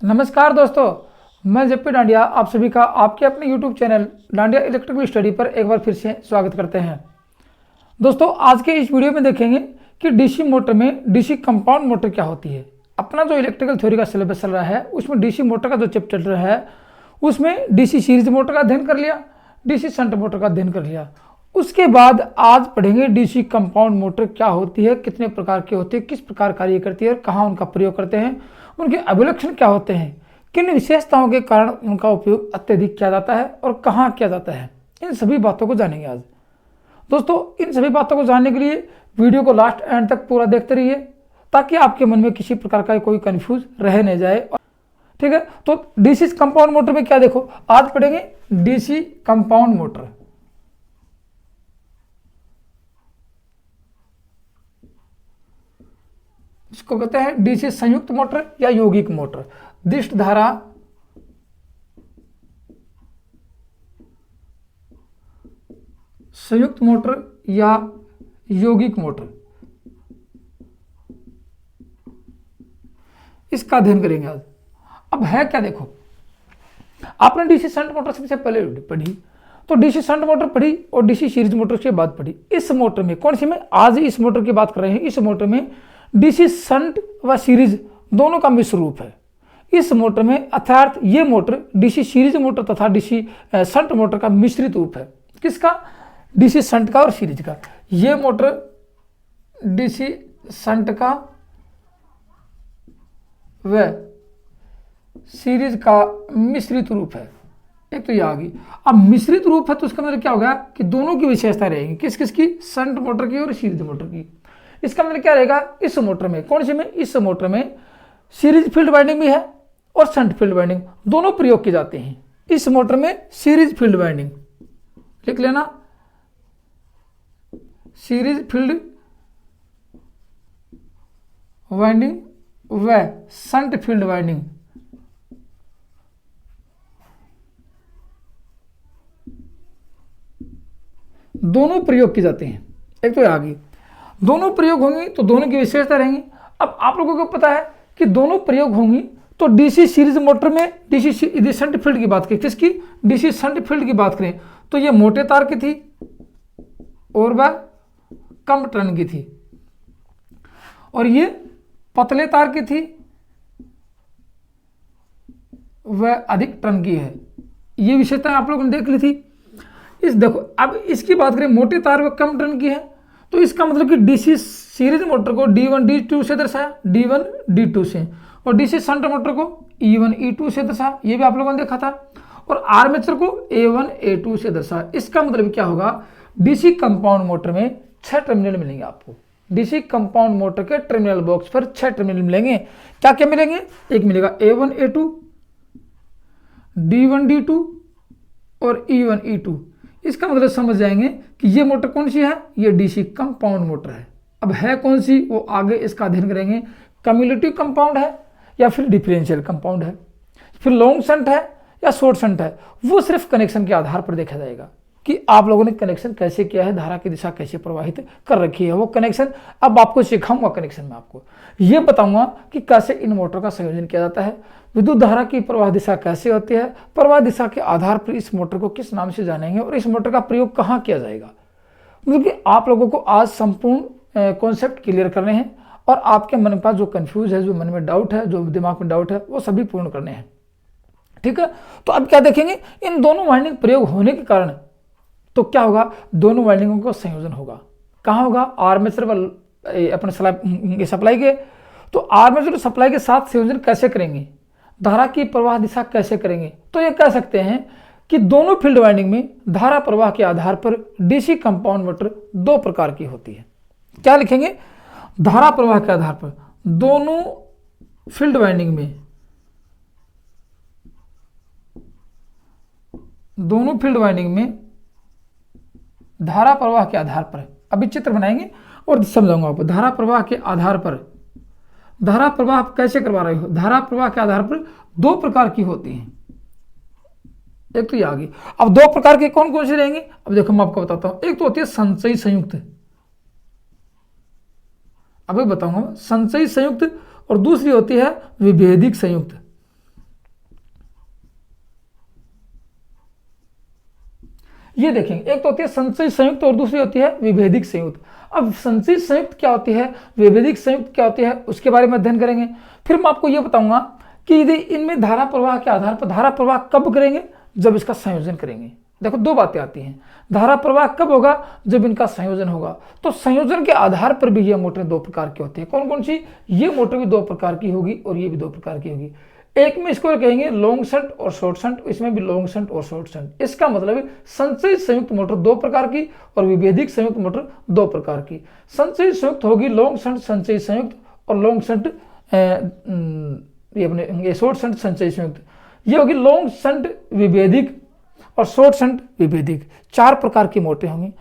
नमस्कार दोस्तों, मैं जेपी डांडिया आप सभी का आपके अपने YouTube channel dandiya electrical study पर एक बार फिर से स्वागत करते हैं। दोस्तों आज के इस वीडियो में देखेंगे कि डीसी मोटर में डीसी कंपाउंड मोटर क्या होती है। अपना जो इलेक्ट्रिकल थ्योरी का सिलेबस चल रहा है उसमें डीसी मोटर का जो चैप्टर है उसमें डीसी सीरीज मोटर का अध्ययन कर लिया, डीसी शंट मोटर का अध्ययन कर लिया। उसके बाद आज पढ़ेंगे डीसी कंपाउंड मोटर क्या होती है, कितने प्रकार की होती है, किस प्रकार कार्य करती है और कहाँ उनका प्रयोग करते हैं, उनके अभिलक्षण क्या होते हैं, किन विशेषताओं के कारण उनका उपयोग अत्यधिक किया जाता है और कहाँ किया जाता है। इन सभी बातों को जानेंगे आज। दोस्तों इन सभी बातों को जानने के लिए वीडियो को लास्ट एंड तक पूरा देखते रहिए ताकि आपके मन में किसी प्रकार का कोई कंफ्यूज रह नहीं जाए। ठीक है, तो डीसी कंपाउंड मोटर में क्या देखो, आज पढ़ेंगे डीसी कंपाउंड मोटर। इसको कहते हैं डीसी संयुक्त मोटर या यौगिक मोटर। दिष्ट धारा संयुक्त मोटर या यौगिक मोटर, इसका अध्ययन करेंगे आज। अब है क्या देखो, आपने डीसी शंट मोटर सबसे पहले पढ़ी, तो डीसी शंट मोटर पढ़ी और डीसी सीरीज मोटर के बाद पढ़ी। इस मोटर में कौन सी में आज इस मोटर की बात कर रहे हैं, इस मोटर में डीसी शंट व सीरीज दोनों का मिश्र रूप है। इस मोटर में अर्थात ये मोटर डीसी सीरीज मोटर तथा डीसी शंट मोटर का मिश्रित रूप है। किसका? डीसी शंट का और सीरीज का। ये मोटर डीसी शंट का व सीरीज का मिश्रित रूप है। एक तो ये आ गई। अब मिश्रित रूप है तो उसका मतलब क्या होगा कि दोनों की विशेषता रहेगी। किस किस की? शंट मोटर की और सीरीज मोटर की। इसका मतलब क्या रहेगा, इस मोटर में कौन सी में, इस मोटर में सीरीज फील्ड वाइंडिंग भी है और शंट फील्ड वाइंडिंग दोनों प्रयोग किए जाते हैं। इस मोटर में सीरीज फील्ड वाइंडिंग लिख लेना, सीरीज फील्ड वाइंडिंग व शंट फील्ड वाइंडिंग दोनों प्रयोग किए जाते हैं। एक तो आ गई, दोनों प्रयोग होंगी तो दोनों की विशेषता रहेंगी। अब आप लोगों को पता है कि दोनों प्रयोग होंगी तो डीसी सीरीज मोटर में डीसी शंट फील्ड की बात करें, किसकी? डीसी शंट फील्ड की बात करें तो ये मोटे तार की थी और वह कम टर्न की थी, और ये पतले तार की थी वह अधिक टर्न की है। ये विशेषताएं आप लोगों ने देख ली थी। इस देखो अब इसकी बात करें, मोटे तार व कम टर्न की है तो इसका मतलब कि डीसी सीरीज मोटर को D1 D2 से दर्शाया, D1 D2 से, और डीसी शंट मोटर को E1 E2 से दर्शाया, ये भी आप लोगों ने देखा था, और आर्मेचर को A1 A2 से दर्शाया। इसका मतलब क्या होगा, डीसी कंपाउंड मोटर में 6 टर्मिनल मिलेंगे आपको। डीसी कंपाउंड मोटर के टर्मिनल बॉक्स पर 6 टर्मिनल मिलेंगे। क्या क्या मिलेंगे? एक मिलेगा A1 A2, D1 D2 और E1 E2। इसका मतलब समझ जाएंगे कि ये मोटर कौन सी है, ये डीसी कंपाउंड मोटर है। अब है कौन सी वो आगे इसका अध्ययन करेंगे। कम्युलेटिव कंपाउंड है या फिर डिफरेंशियल कंपाउंड है, फिर लॉन्ग शंट है या शॉर्ट शंट है, वो सिर्फ कनेक्शन के आधार पर देखा जाएगा कि आप लोगों ने कनेक्शन कैसे किया है, धारा की दिशा कैसे प्रवाहित कर रखी है। वो कनेक्शन अब आपको सिखाऊंगा, कनेक्शन में आपको ये बताऊंगा कि कैसे इन मोटर का संयोजन किया जाता है, विद्युत धारा की प्रवाह दिशा कैसे होती है, प्रवाह दिशा के आधार पर इस मोटर को किस नाम से जानेंगे और इस मोटर का प्रयोग कहाँ किया जाएगा। मतलब कि आप लोगों को आज संपूर्ण कॉन्सेप्ट क्लियर करने हैं और आपके मन के पास जो कंफ्यूज है, जो मन में डाउट है, जो दिमाग में डाउट है, वो सभी पूर्ण करने हैं। ठीक है, तो अब क्या देखेंगे, इन दोनों वाइंडिंग प्रयोग होने के कारण तो क्या होगा, दोनों वाइंडिंगों का संयोजन होगा। कहाँ होगा? आर्मेचर अपने सप्लाई के, तो आर्मेचर सप्लाई के साथ संयोजन कैसे करेंगे, धारा की प्रवाह दिशा कैसे करेंगे, तो ये कह सकते हैं कि दोनों फील्ड वाइंडिंग में धारा प्रवाह के आधार पर डीसी कंपाउंड मोटर 2 प्रकार की होती है। क्या लिखेंगे? धारा प्रवाह के आधार पर दोनों फील्ड वाइंडिंग में, दोनों फील्ड वाइंडिंग में धारा प्रवाह के आधार पर, अभी चित्र बनाएंगे और समझाऊंगा आपको। धारा प्रवाह के आधार पर, धारा प्रवाह कैसे करवा रहे हो, धारा प्रवाह के आधार पर 2 प्रकार की होती हैं। एक तो ये आ गई। अब 2 प्रकार के कौन कौन से रहेंगे, अब देखो मैं आपको बताता हूं। एक तो होती है संचयी संयुक्त, अभी बताऊंगा संचयी संयुक्त, और दूसरी होती है विभेदिक संयुक्त। ये देखेंगे, एक तो होती है संचयी संयुक्त और दूसरी होती है विभेदिक संयुक्त। अब संचयी संयुक्त क्या होती है, विभेदिक संयुक्त क्या होती है, उसके बारे में अध्ययन करेंगे। फिर मैं आपको ये बताऊंगा कि यदि इनमें धारा प्रवाह के आधार पर धारा प्रवाह कब करेंगे, जब इसका संयोजन करेंगे। देखो दो बातें आती हैं, धारा प्रवाह कब होगा, जब इनका संयोजन होगा। तो संयोजन के आधार पर भी ये मोटर दो प्रकार की होती है। कौन कौन सी, ये मोटर भी दो प्रकार की होगी और ये भी दो प्रकार की होगी। एक में इसको कहेंगे लॉन्ग शंट और शॉर्ट शंट, इसमें भी लॉन्ग शंट और शॉर्ट शंट। इसका मतलब है संचयी संयुक्त मोटर दो प्रकार की और विभेदिक संयुक्त मोटर दो प्रकार की। संचयी संयुक्त होगी लॉन्ग शंट संचयी संयुक्त और लॉन्ग शंट ये अपने शॉर्ट शंट संचयी संयुक्त। ये होगी लॉन्ग शंट विभेदिक और शॉर्ट शंट विभेदिक। चार प्रकार की मोटर होंगी।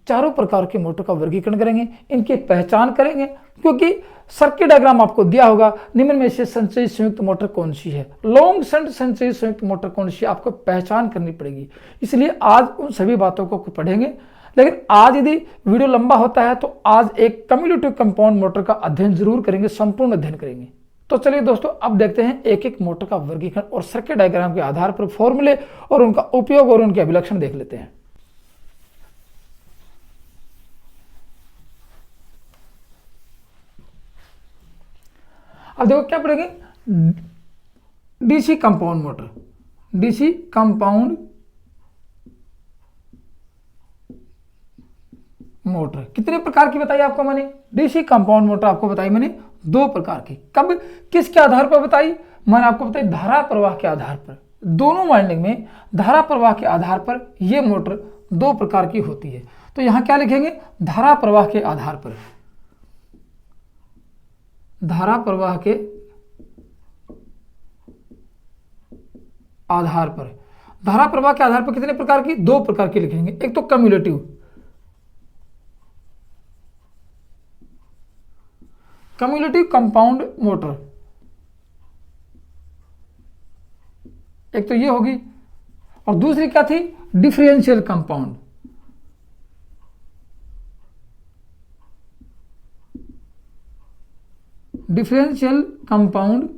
चारों प्रकार के मोटर का वर्गीकरण करेंगे, इनकी पहचान करेंगे, क्योंकि सर्किट डायग्राम आपको दिया होगा, निम्न में से संचयी संयुक्त मोटर कौन सी है, लॉन्ग शंट संचयी संयुक्त मोटर कौन सी है, आपको पहचान करनी पड़ेगी। इसलिए आज उन सभी बातों को पढ़ेंगे। लेकिन आज यदि वीडियो लंबा होता है तो आज एक कम्युलेटिव कंपाउंड मोटर का अध्ययन जरूर करेंगे, संपूर्ण अध्ययन करेंगे। तो चलिए दोस्तों, अब देखते हैं एक एक मोटर का वर्गीकरण और सर्किट डायग्राम के आधार पर फॉर्मूले और उनका उपयोग और उनके अभिलक्षण देख लेते हैं। अब देखो क्या पढ़ेंगे, DC compound motor. DC compound motor कितने प्रकार की बताई आपको मैंने, डीसी कंपाउंड मोटर आपको बताई मैंने दो प्रकार की। कब, किसके आधार पर बताई, मैंने आपको बताई धारा प्रवाह के आधार पर। दोनों वाइंडिंग में धारा प्रवाह के आधार पर यह मोटर दो प्रकार की होती है। तो यहां क्या लिखेंगे, धारा प्रवाह के आधार पर। धारा प्रवाह के आधार पर, धारा प्रवाह के आधार पर कितने प्रकार की, दो प्रकार की लिखेंगे। एक तो कम्युलेटिव, कम्युलेटिव कंपाउंड मोटर, एक तो ये होगी, और दूसरी क्या थी, differential compound. Differential compound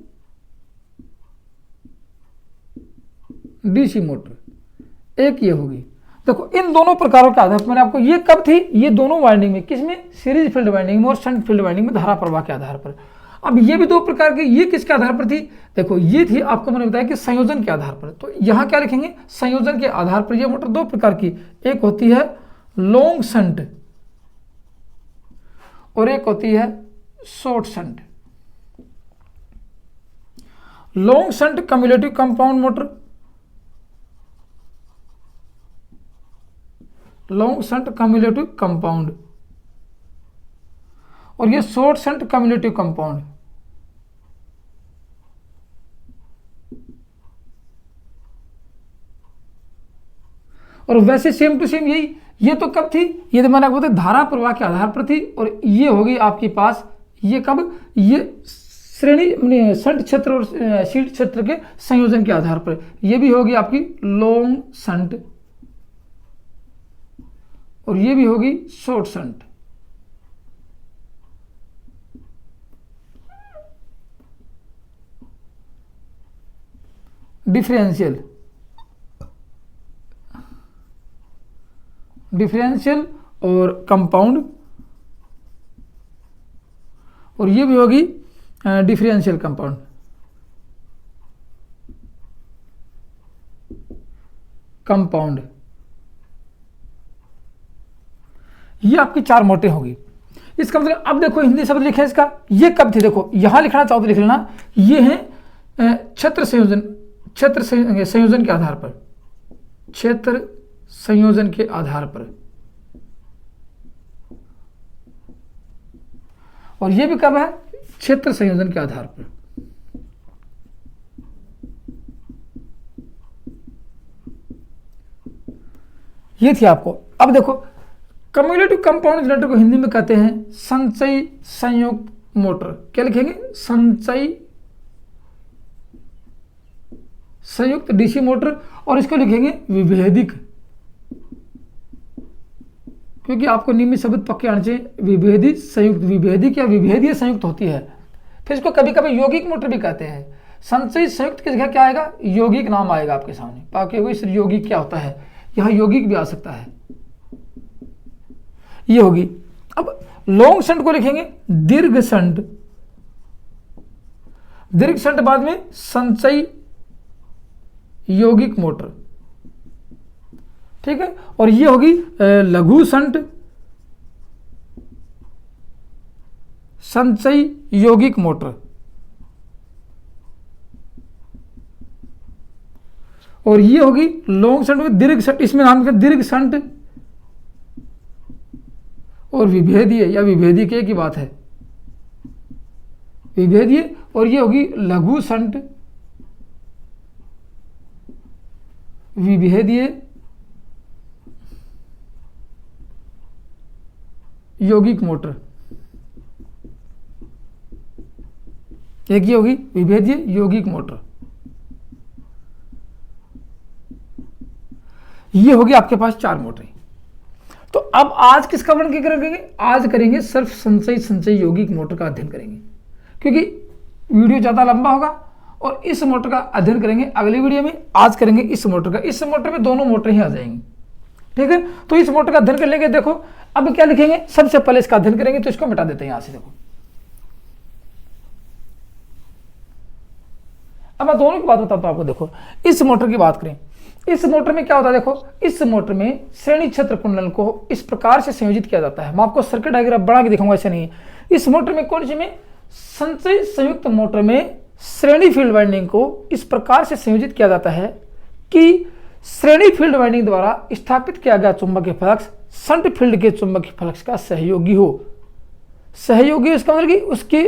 DC motor, एक ये होगी। देखो इन दोनों प्रकारों के आधार पर मैंने आपको, ये कब थी, ये दोनों वाइंडिंग में, किसमें, सीरीज फील्ड वाइंडिंग में और शंट फील्ड वाइंडिंग में धारा प्रवाह के आधार पर। अब ये भी दो प्रकार की, ये किसके आधार पर थी, देखो ये थी आपको मैंने बताया कि संयोजन के आधार पर। तो यहां क्या लिखेंगे, संयोजन के आधार पर ये मोटर दो प्रकार की, एक होती है लॉन्ग शंट और एक होती है short shunt. Long shunt cumulative compound motor, long shunt cumulative compound, और ये शॉर्ट शंट कम्युलेटिव कंपाउंड। और वैसे सेम टू सेम यही, ये तो कब थी, ये तो मैंने आपको बताया धारा प्रवाह के आधार पर थी, और ये होगी आपके पास, ये कब, ये श्रेणी शंट क्षेत्र और शीट क्षेत्र के संयोजन के आधार पर, ये भी होगी आपकी लॉन्ग शंट और ये भी होगी शॉर्ट शंट। डिफरेंशियल, डिफरेंशियल और कंपाउंड, और ये भी होगी डिफरेंशियल कंपाउंड। कंपाउंड, ये आपकी चार मोटे होगी। इसका मतलब अब देखो हिंदी शब्द लिखे इसका, ये कब थी, देखो यहां लिखना चाहो तो लिख लेना, ये है क्षेत्र संयोजन, क्षेत्र संयोजन के आधार पर, क्षेत्र संयोजन के आधार पर। और ये भी कब है, क्षेत्र संयोजन के आधार पर। ये थी आपको। अब देखो कम्युलेटिव कंपाउंड जनरेटर को हिंदी में कहते हैं संचयी संयुक्त मोटर। क्या लिखेंगे, संचयी संयुक्त डीसी मोटर, और इसको लिखेंगे विभेदिक, क्योंकि आपको निम्न शब्द पक्के आने चाहिए। विभेदित संयुक्त, विभेदिक या विभेदीय संयुक्त होती है। फिर इसको कभी कभी यौगिक मोटर भी कहते हैं। संचयी संयुक्त की जगह क्या आएगा, यौगिक नाम आएगा आपके सामने। बाकी इस यौगिक क्या होता है, यहाँ यौगिक भी आ सकता है, ये होगी। अब लॉन्ग शंट को लिखेंगे दीर्घ शंट, दीर्घ शंट बाद में संचयी यौगिक मोटर, ठीक है। और ये होगी लघु शंट संचयी यौगिक मोटर, और ये होगी लॉन्ग शंट में दीर्घ शंट, इसमें नाम लिखा दीर्घ शंट और विभेदीय या विभेदीय की बात है, विभेदीय। और ये होगी लघु शंट विभेदीय यौगिक मोटर, एक ये होगी विभेदीय यौगिक मोटर। ये होगी आपके पास 4 मोटरें। तो अब आज किसका वर्णन करेंगे? आज करेंगे सिर्फ संचयी यौगिक मोटर का अध्ययन करेंगे, क्योंकि वीडियो ज़्यादा लंबा होगा और इस मोटर का अध्ययन करेंगे अगली वीडियो में। आज करेंगे इस मोटर का, इस मोटर में दोनों मोटर ही आ जाएंगी, ठीक है। तो इस मोटर का अध्ययन कर लेंगे। देखो अब क्या लिखेंगे, सबसे पहले इसका अध्ययन करेंगे, तो इसको मिटा देते हैं यहां से। देखो अब मैं दोनों की बात बताता हूं आपको। देखो इस मोटर की बात करें, इस मोटर में क्या होता है, देखो इस मोटर में श्रेणी क्षेत्र कुंडल को इस प्रकार से संयोजित किया जाता है। मैं आपको सर्किट डायग्राम बना के दिखाऊंगा, ऐसे नहीं है। इस मोटर में कौन सी में, संचयी संयुक्त मोटर में श्रेणी फील्ड वाइंडिंग को इस प्रकार से संयोजित किया जाता है कि श्रेणी फील्ड वाइंडिंग द्वारा स्थापित किया गया चुंबकीय फ्लक्स शंट फील्ड के चुंबकीय फ्लक्स का सहयोगी हो। सहयोगी इसका मतलब कि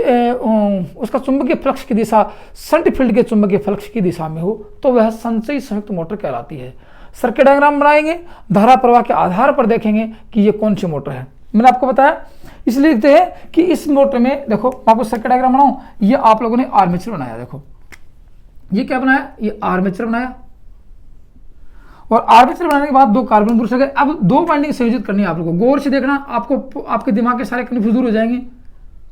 उसका चुंबकीय फ्लक्स की दिशा शंट फील्ड के चुंबकीय फ्लक्स की दिशा में हो, तो वह संचयी संयुक्त मोटर कहलाती है। सर्किट डायग्राम बनाएंगे, धारा प्रवाह के आधार पर देखेंगे कि ये कौन सी मोटर है। मैंने आपको बताया, इसलिए लिखते हैं कि इस मोटर में, देखो आपको सर्किट डायग्राम बनाऊं, ये आप लोगों ने आर्मेचर बनाया। देखो ये क्या बनाया, ये आर्मेचर बनाया, और आर्मेचर बनाने के बाद 2 कार्बन ग्रुप लगे। अब 2 वाइंडिंग संयोजित करनी है आप लोगों को, गौर से देखना, आपको आपके दिमाग के सारे कन्फ्यूज दूर हो जाएंगे,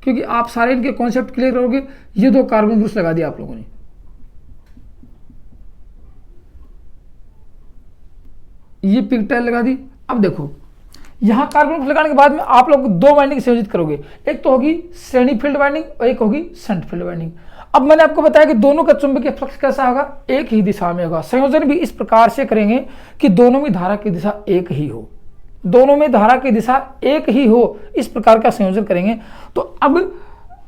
क्योंकि आप सारे इनके कॉन्सेप्ट क्लियर करोगे। ये 2 कार्बन ग्रुप लगा दिया आप लोगों ने, ये पिगटेल लगा दी। अब देखो यहां कार्बन ग्रुप लगाने के बाद में आप लोग 2 वाइंडिंग संयोजित करोगे, एक तो होगी श्रेणी फील्ड वाइंडिंग और एक होगी शंट फील्ड वाइंडिंग। अब मैंने आपको बताया कि दोनों का चुंबकीय फ्लक्स कैसा होगा, एक ही दिशा में होगा। संयोजन भी इस प्रकार से करेंगे कि दोनों में धारा की दिशा एक ही हो, दोनों में धारा की दिशा एक ही हो, इस प्रकार का संयोजन करेंगे। तो अब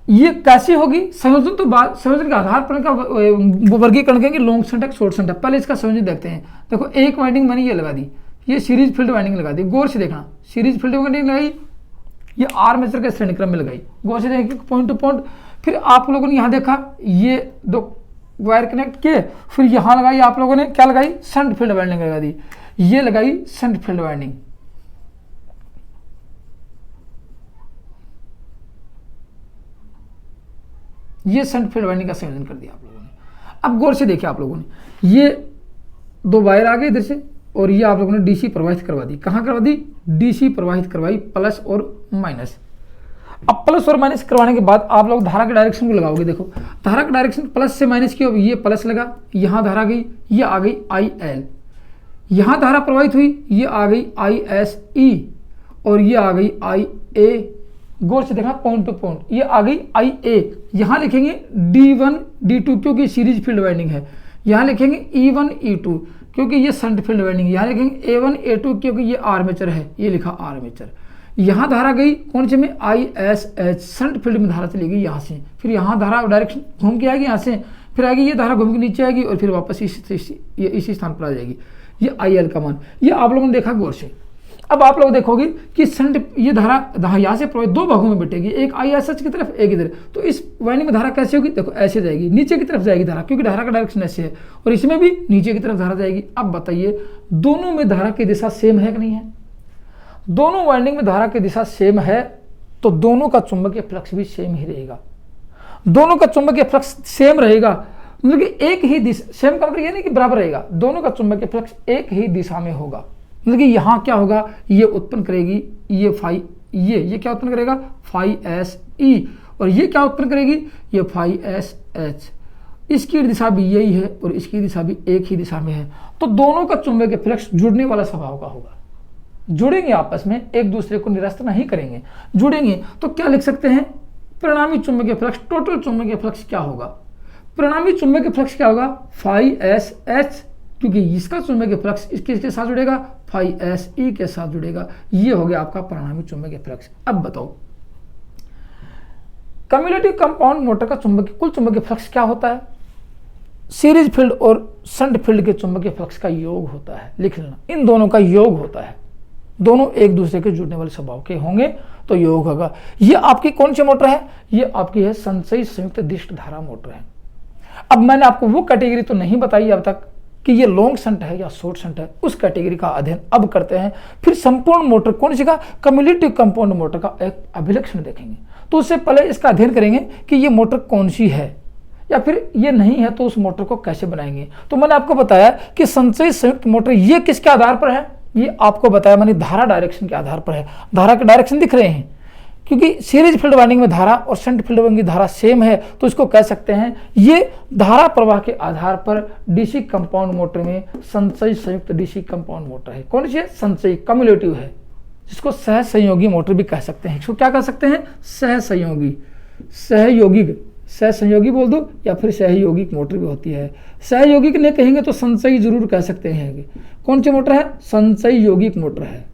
ये कैसे होगी संयोजन, तो बाद संयोजन के आधार पर का वर्गीकरण करेंगे, लॉन्ग शंट है शॉर्ट शंट है। पहले इसका संयोजन देखते हैं। देखो एक वाइंडिंग मैंने ये लगा दी, ये सीरीज फील्ड वाइंडिंग लगा दी, गौर से देखना, सीरीज फील्ड वाइंडिंग लगाई, ये आर्मेचर के श्रेणी क्रम में लगाई, गौर से देखिए पॉइंट टू पॉइंट। फिर आप लोगों ने यहाँ देखा, ये 2 वायर कनेक्ट किए, फिर यहाँ लगाई आप लोगों ने, क्या लगाई, शंट फील्ड वाइंडिंग लगा दी, ये लगाई शंट फील्ड वाइंडिंग। ये शंट फील्ड वाइंडिंग का संयोजन कर दिया आप लोगों ने। अब गौर से देखिए आप लोगों ने, ये 2 वायर आ गए इधर से, और ये आप लोगों ने डीसी प्रवाहित करवा दी। कहाँ करवा दी, डीसी प्रवाहित करवाई, प्लस और माइनस। अब प्लस और माइनस करवाने के बाद आप लोग धारा के डायरेक्शन को लगाओगे। देखो धारा का डायरेक्शन प्लस से माइनस की, ये प्लस लगा, यहाँ धारा गई, ये आ गई IL, यहाँ धारा प्रवाहित हुई, ये आ गई ISE, और ये आ गई IA। गौर से देखना पॉइंट टू पॉइंट, ये आ गई IA। यहाँ लिखेंगे D1 D2 क्योंकि सीरीज फील्ड वाइंडिंग है, यहाँ लिखेंगे E1 E2 क्योंकि ये शंट फील्ड वाइंडिंग, यहाँ लिखेंगे A1 A2 क्योंकि ये आर्मेचर है, ये लिखा आर्मेचर। यहाँ धारा गई कौन से में, ISH, शंट फील्ड में धारा चली गई यहाँ से, फिर यहाँ धारा डायरेक्शन घूम के आएगी यहाँ से, फिर आएगी ये धारा घूम के नीचे आएगी, और फिर वापस इसी स्थान पर आ जाएगी। ये IL का मान, ये आप लोगों ने देखा गौर से। अब आप लोग देखोगे कि शंट, ये धारा यहाँ से प्रवाहित 2 भागों में बटेगी, एक ISH की तरफ, एक इधर। तो इस वाइंडिंग में धारा कैसे होगी, देखो ऐसे जाएगी, नीचे की तरफ जाएगी धारा, क्योंकि धारा का डायरेक्शन ऐसे है, और इसमें भी नीचे की तरफ धारा जाएगी। अब बताइए दोनों में धारा की दिशा सेम है कि नहीं है? दोनों वाइंडिंग में धारा की दिशा सेम है, तो दोनों का चुंबकीय फ्लक्स भी सेम ही रहेगा। दोनों का चुंबकीय फ्लक्स सेम रहेगा, मतलब कि एक ही दिशा, सेम का मतलब ये नहीं कि बराबर रहेगा, दोनों का चुंबकीय फ्लक्स एक ही दिशा में होगा। मतलब कि यहाँ क्या होगा, ये उत्पन्न करेगी ये फाई, ये क्या उत्पन्न करेगा, फाई SE, और ये क्या उत्पन्न करेगी, ये फाई SH। इसकी दिशा भी यही है और इसकी दिशा भी एक ही दिशा में है, तो दोनों का चुंबकीय फ्लक्स जुड़ने वाला स्वभाव का होगा। जुड़ेंगे आपस में, एक दूसरे को निरस्त नहीं करेंगे, जुड़ेंगे। तो क्या लिख सकते हैं, परिणामी चुंबकीय फ्लक्स, टोटल चुंबकीय फ्लक्स क्या होगा, परिणामी चुंबकीय फ्लक्स क्या होगा, फाई एस एच, क्योंकि इसका चुंबकीय फ्लक्स इसके साथ जुड़ेगा, फाई एस ई के साथ जुड़ेगा। ये हो गया आपका परिणामी चुंबकीय फ्लक्स। अब बताओ कम्युलेटिव कंपाउंड मोटर का कुल चुंबकीय फ्लक्स क्या होता है, सीरीज फील्ड और शंट फील्ड के चुंबकीय फ्लक्स का योग होता है। लिख लेना, इन दोनों का योग होता है, दोनों एक दूसरे के जुड़ने वाले स्वभाव के होंगे तो योग होगा। ये आपकी कौन सी मोटर है, ये आपकी है संचयी संयुक्त दिष्ट धारा मोटर है। अब मैंने आपको वो कैटेगरी तो नहीं बताई अब तक कि ये लॉन्ग शंट है या शॉर्ट शंट है, उस कैटेगरी का अध्ययन अब करते हैं। फिर संपूर्ण मोटर कौन सी का, कम्युलेटिव कंपाउंड मोटर का एक अभिलक्षण देखेंगे। तो उससे पहले इसका अध्ययन करेंगे कि ये मोटर कौन सी है, या फिर ये नहीं है तो उस मोटर को कैसे बनाएंगे। तो मैंने आपको बताया कि संचयी संयुक्त मोटर ये किसके आधार पर है, ये आपको बताया मैंने धारा डायरेक्शन के आधार पर है। धारा के डायरेक्शन दिख रहे हैं, क्योंकि सीरीज फील्ड वाइंडिंग में धारा और शंट फील्ड वाइंडिंग की धारा सेम है, तो इसको कह सकते हैं ये धारा प्रवाह के आधार पर डीसी कंपाउंड मोटर में संचयी संयुक्त डीसी कंपाउंड मोटर है। कौन सी है, संचयी, कम्युलेटिव है, जिसको सहसंयोगी मोटर भी कह सकते हैं। इसको क्या कह सकते हैं, सहसंयोगी, सहयोगिक, सहसंयोगी बोल दो या फिर सहयोगिक मोटर भी होती है। सहयोगिक नहीं कहेंगे तो संचयी जरूर कह सकते हैं। कौन सी मोटर है, संचयी यौगिक मोटर है।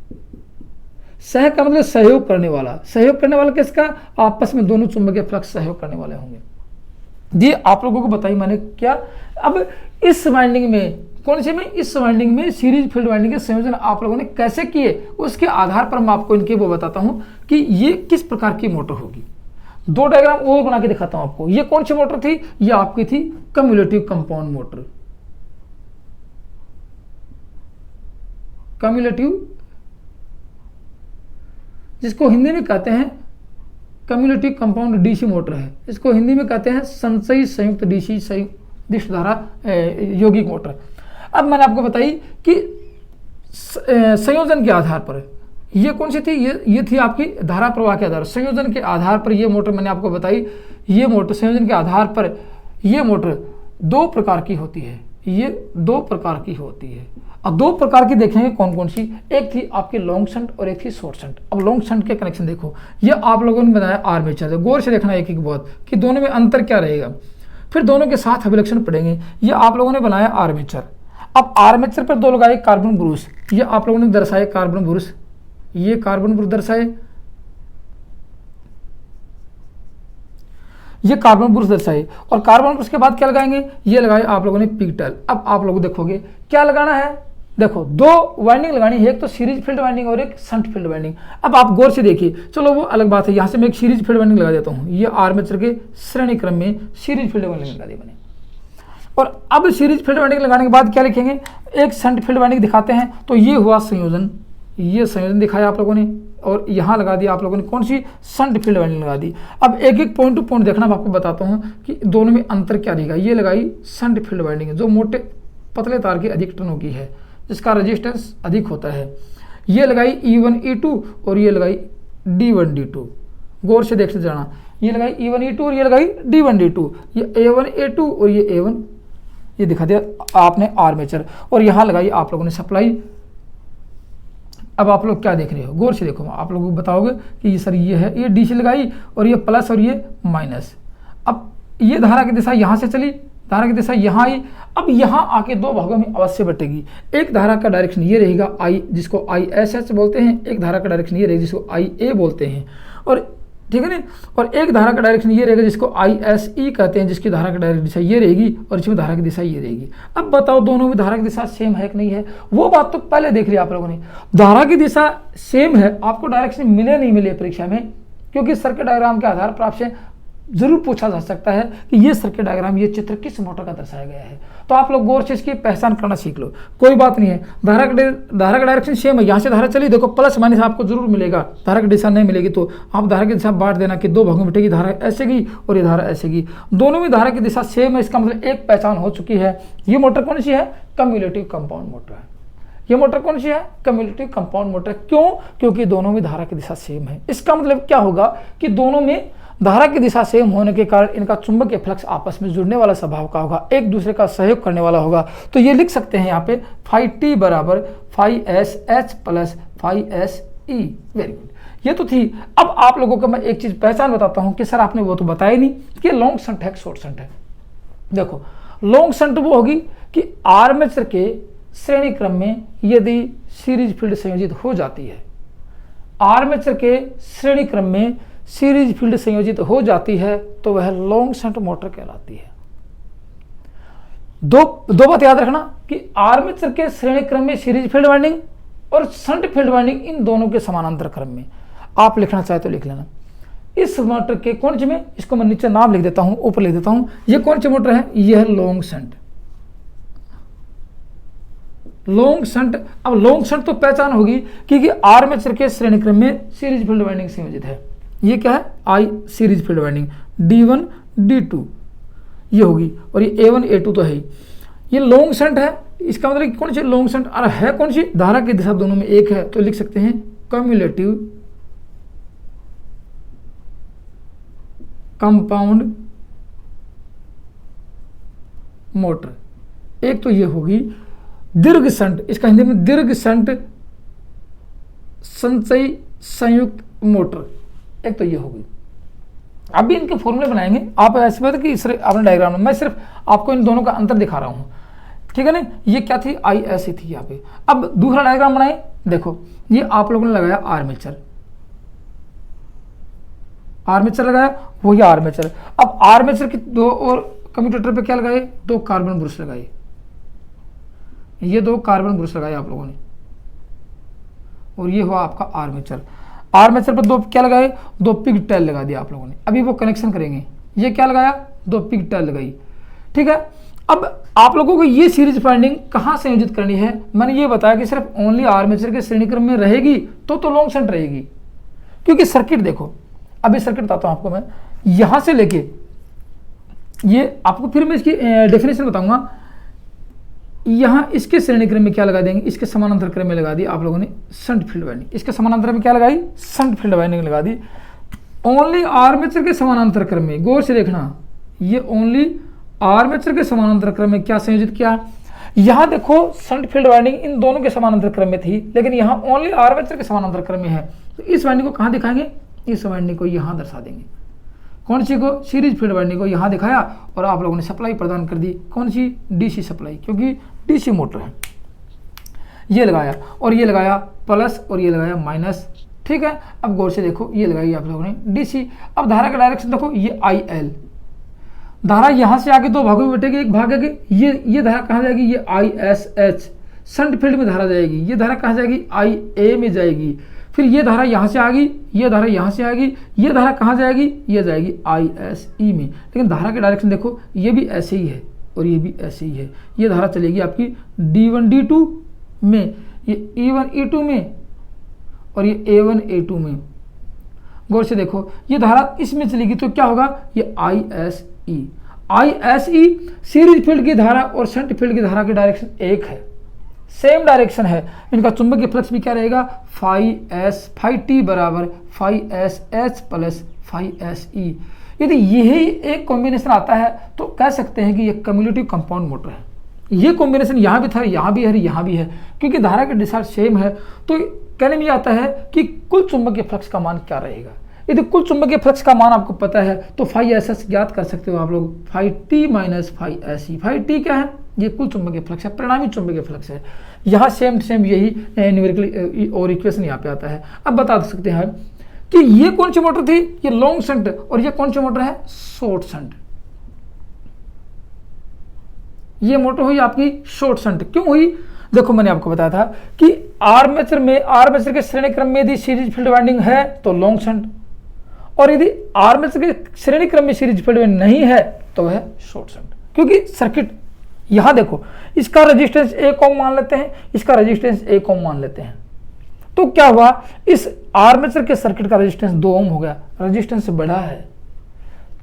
सह का मतलब सहयोग करने वाला, सहयोग करने वाला किसका, आपस में दोनों चुंबकीय फ्लक्स सहयोग करने वाले होंगे। ये आप लोगों को बताई मैंने क्या। अब इस वाइंडिंग में, कौन से में, इस वाइंडिंग में सीरीज फील्ड वाइंडिंग के संयोजन आप लोगों ने कैसे किए, उसके आधार पर मैं आपको इनके वो बताता हूं कि ये किस प्रकार की मोटर होगी। दो डायग्राम और बना के दिखाता हूं आपको। ये कौन सी मोटर थी, ये आपकी थी कम्युलेटिव कंपाउंड मोटर। कम्युलेटिव, जिसको हिंदी में कहते हैं कम्युलेटिव कंपाउंड डीसी मोटर है, इसको हिंदी में कहते हैं संचयी संयुक्त डीसी दिष्ट धारा यौगिक मोटर। अब मैंने आपको बताई कि संयोजन के आधार पर ये कौन सी थी, ये थी आपकी धारा प्रवाह के आधार, संयोजन के आधार पर ये मोटर मैंने आपको बताई। ये मोटर संयोजन के आधार पर ये मोटर दो प्रकार की होती है, ये दो प्रकार की होती है। अब दो प्रकार की देखेंगे कौन कौन सी, एक थी आपकी लॉन्ग शंट और एक थी शॉर्ट शंट। अब लॉन्ग शंट के कनेक्शन देखो, ये आप लोगों ने बताया आर्मेचर, गौर से देखना एक एक बात कि दोनों में अंतर क्या रहेगा, फिर दोनों के साथ अभिलक्षण पढ़ेंगे। ये आप लोगों ने बनाया आर्मेचर। अब आर्मेचर पर दो लगाए कार्बन ब्रूस, ये आप लोगों ने दर्शाए कार्बन ब्रूस, ये कार्बन ब्रूस दर्शाए, ये कार्बन ब्रूस दर्शाए, और कार्बन ब्रूस के बाद क्या लगाएंगे, ये लगाए आप लोगों ने पिगटेल। अब आप लोग देखोगे क्या लगाना है, देखो दो वाइंडिंग लगानी है, एक तो सीरीज फील्ड वाइंडिंग और एक शंट फील्ड वाइंडिंग। अब आप गौर से देखिए, चलो वो अलग बात है, यहाँ से मैं एक सीरीज फील्ड वाइंडिंग लगा देता हूँ। ये आर्मेचर के श्रेणी क्रम में सीरीज फील्ड वाइंडिंग लगा दी मैंने। और अब सीरीज फील्ड वाइंडिंग लगाने के बाद क्या लिखेंगे, एक शंट फील्ड वाइंडिंग दिखाते हैं। तो ये हुआ संयोजन, ये संयोजन दिखाया आप लोगों ने, और यहाँ लगा दिया आप लोगों ने कौन सी, शंट फील्ड वाइंडिंग लगा दी। अब एक एक पॉइंट टू पॉइंट देखना, मैं आपको बताता हूँ कि दोनों में अंतर क्या रहेगा। ये लगाई शंट फील्ड वाइंडिंग जो मोटे पतले तार की अधिक टनों की है, जिसका रेजिस्टेंस अधिक होता है। ये लगाई E1 E2 और ये लगाई D1 D2। गौर से देखते जाना, ये लगाई E1 E2 और ये लगाई D1 D2। ये A1 A2 और ये A1, ये दिखा दिया आपने आर्मेचर, और यहाँ लगाई आप लोगों ने सप्लाई। अब आप लोग क्या देख रहे हो, गौर से देखो, आप लोगों को बताओगे कि सर ये है, ये DC लगाई और ये प्लस और ये माइनस। अब ये धारा की दिशा यहाँ से चली, धारा की दिशा यहाँ आई। अब यहाँ आके दो भागों में अवश्य बटेगी। एक धारा का डायरेक्शन ये रहेगा I, जिसको ISH बोलते हैं, एक धारा का डायरेक्शन ये रहेगा जिसको IA बोलते हैं, और ठीक है ना, और एक धारा का डायरेक्शन ये रहेगा जिसको ISE कहते हैं, जिसकी धारा की डायरेक्ट दिशा ये रहेगी और इसमें धारा की दिशा ये रहेगी। अब बताओ दोनों में धारा की दिशा सेम है कि नहीं है, वो बात तो पहले देख लिया आप लोगों ने। धारा की दिशा सेम है, आपको डायरेक्शन मिले नहीं मिले परीक्षा में, क्योंकि सर्किट डायग्राम के आधार पर आपसे जरूर पूछा जा सकता है कि ये सर्किट डायग्राम, ये चित्र किस मोटर का दर्शाया गया है। तो आप लोग गौर से इसकी पहचान करना सीख लो, कोई बात नहीं है। धारा का डायरेक्शन सेम है, यहाँ से धारा चली, देखो प्लस माइनस आपको जरूर मिलेगा, धारा की दिशा नहीं मिलेगी तो आप धारा की दिशा बांट देना कि दो भागों में बैठेगी, धारा ऐसे गई और ये धारा ऐसे गई, दोनों में धारा की दिशा सेम है। इसका मतलब एक पहचान हो चुकी है। ये मोटर कौन सी है, कम्युलेटिव कंपाउंड मोटर है। ये मोटर कौन सी है, कम्युलेटिव कंपाउंड मोटर। क्यों, क्योंकि दोनों में धारा की दिशा सेम है। इसका मतलब क्या होगा कि दोनों में धारा की दिशा सेम होने के कारण इनका चुंबकीय फ्लक्स आपस में जुड़ने वाला स्वभाव का होगा, एक दूसरे का सहयोग करने वाला होगा। तो ये लिख सकते हैं यहाँ पे फाई टी बराबर phi S H plus phi S E. Very good, ये तो थी। अब आप लोगों को मैं एक चीज पहचान बताता हूं कि सर आपने वो तो बताया नहीं कि लॉन्ग शंट है शॉर्ट शंट है। देखो लॉन्ग शंट वो होगी कि आर्मेचर के श्रेणी क्रम में यदि सीरीज फील्ड संयोजित हो जाती है, आर्मेचर के श्रेणी क्रम में सीरीज फील्ड संयोजित हो जाती है तो वह लॉन्ग शंट मोटर कहलाती है। दो बात याद रखना कि आर्मेचर के श्रेणी क्रम में सीरीज फील्ड वाइंडिंग और शंट फील्ड वाइंडिंग इन दोनों के समानांतर क्रम में, आप लिखना चाहे तो लिख लेना। इस मोटर के कौन से में, इसको मैं नीचे नाम लिख देता हूं, ऊपर लिख देता हूं, ये कौन सी मोटर है, यह लॉन्ग शंट। लॉन्ग शंट, अब लॉन्ग शंट तो पहचान होगी क्योंकि आर्मेचर के श्रेणी क्रम में सीरीज फील्ड वाइंडिंग संयोजित है। ये क्या है, आई series field winding D1 D2 ये होगी, और ये A1 A2 तो है ही। ये लॉन्ग शंट है, इसका मतलब कौन सी लॉन्ग शंट, और है कौन सी, धारा की दिशा दोनों में एक है, तो लिख सकते हैं कम्युलेटिव कंपाउंड मोटर। एक तो ये होगी दीर्घ शंट, इसका हिंदी में दीर्घ शंट संचयी संयुक्त मोटर, एक तो ये होगी। अभी इनके फॉर्मूले बनाएंगे, आप ऐसे बात कि अपने डायग्राम में मैं सिर्फ आपको इन दोनों का अंतर दिखा रहा हूं, ठीक है ना। ये क्या थी, आई ऐसी थी यहाँ पे। अब दूसरा डायग्राम बनाए, देखो ये आप लोगों ने लगाया आर्मेचर, आर्मेचर लगाया, वही आर्मेचर। अब आर्मेचर की दो और कम्यूटेटर पे क्या लगाए, दो कार्बन ब्रश लगाए, ये दो कार्बन ब्रश लगाए आप लोगों ने, और ये हुआ आपका आर्मेचर। आर्मेचर पर दो क्या लगाए, दो पिग टेल लगा दिया आप लोगों ने। अभी वो कनेक्शन करेंगे, ये क्या लगाया, दो पिग टेल लगाई, ठीक है। अब आप लोगों को ये सीरीज वाइंडिंग कहाँ संयोजित करनी है, मैंने ये बताया कि सिर्फ ओनली आर्मेचर के श्रेणी क्रम में रहेगी तो लॉन्ग शंट रहेगी। क्योंकि सर्किट देखो, अभी सर्किट बताता हूं आपको मैं, यहां से लेके ये आपको फिर मैं इसकी डेफिनेशन बताऊंगा। यहां इसके श्रेणी क्रम में क्या लगा देंगे, इसके समानांतर क्रम में लगा दी आप लोगों ने शंट फील्ड वाइंडिंग, इसके समानांतर में क्या लगाई, शंट फील्ड वाइंडिंग लगा दी। ओनली आर्मेचर के समानांतर क्रम में, गौर से देखना, ये ओनली आर्मेचर के समानांतर क्रम में क्या संयोजित किया। यहां देखो शंट फील्ड वाइंडिंग इन दोनों के समानांतर क्रम में थी, लेकिन यहां ओनली आर्मेचर के समानांतर क्रम में है। तो इस वाइंडिंग को कहां दिखाएंगे, इस वाइंडिंग को यहां दर्शा देंगे। कौन सी को, सीरीज फील्ड वाइंडिंग को यहां दिखाया, और आप लोगों ने सप्लाई प्रदान कर दी, कौन सी, डीसी सप्लाई, क्योंकि डीसी मोटर है। ये लगाया और ये लगाया प्लस और ये लगाया माइनस, ठीक है। अब गौर से देखो, ये लगाई आप लोगों ने डीसी। अब धारा का डायरेक्शन देखो, ये IL, धारा यहां से आगे दो भागों में बटेगी, एक भाग आगे, ये धारा कहां जाएगी, ये ISH शंट फील्ड में धारा जाएगी। ये धारा कहां जाएगी, IA में जाएगी। फिर ये धारा यहां से आ गई, ये धारा यहां से आएगी, ये धारा कहां जाएगी, ये जाएगी ISE में। लेकिन धारा के डायरेक्शन देखो, ये भी ऐसे ही है और ये भी ऐसे ही है। ये धारा चलेगी आपकी D1 D2 में, ये E1 E2 में, और ये A1 A2 में। गौर से देखो, ये धारा इसमें चलेगी तो क्या होगा, ये ISE। ISE सीरीज फील्ड की धारा और शंट फील्ड की धारा की डायरेक्शन एक है, सेम डायरेक्शन है। इनका चुंबकीय फ्लक्स भी क्या रहेगा, फाई टी बराबर phi S H plus phi S E. यदि यही एक कॉम्बिनेशन आता है तो कह सकते हैं कि ये कम्युलेटिव कंपाउंड मोटर है। ये कॉम्बिनेशन यहाँ भी था, यहाँ भी है, यहाँ भी है, क्योंकि धारा की दिशा सेम है। तो कहने में आता है कि कुल चुंबकीय फ्लक्स का मान क्या रहेगा। यदि कुल चुंबकीय फ्लक्स का मान आपको पता है तो फाई एस एस ज्ञात कर सकते हो आप लोग, phi T minus phi S E. Phi T क्या है, ये कुल चुंबकीय फ्लक्स है, परिणामी चुंबकीय फ्लक्स है। यहाँ सेम यही न्यूमेरिकल और इक्वेशन यहाँ पे आता है। अब बता सकते हैं कि ये कौन सी मोटर थी, ये लॉन्ग शंट, और ये कौन सी मोटर है, शॉर्ट शंट। ये मोटर हुई आपकी शॉर्ट शंट। क्यों हुई, देखो मैंने आपको बताया था कि आर्मेचर के श्रेणी क्रम में यदि सीरीज फील्ड वाइंडिंग है तो लॉन्ग शंट, और यदि आर्मेचर के श्रेणी क्रम में सीरीज फील्ड वाइंडिंग नहीं है तो वह शॉर्ट शंट। क्योंकि सर्किट यहां देखो, इसका रेजिस्टेंस 1 ओम मान लेते हैं, इसका रेजिस्टेंस 1 ओम मान लेते हैं, तो क्या हुआ, इस आर्मेचर के सर्किट का रेजिस्टेंस 2 ओम हो गया, रेजिस्टेंस बढ़ा है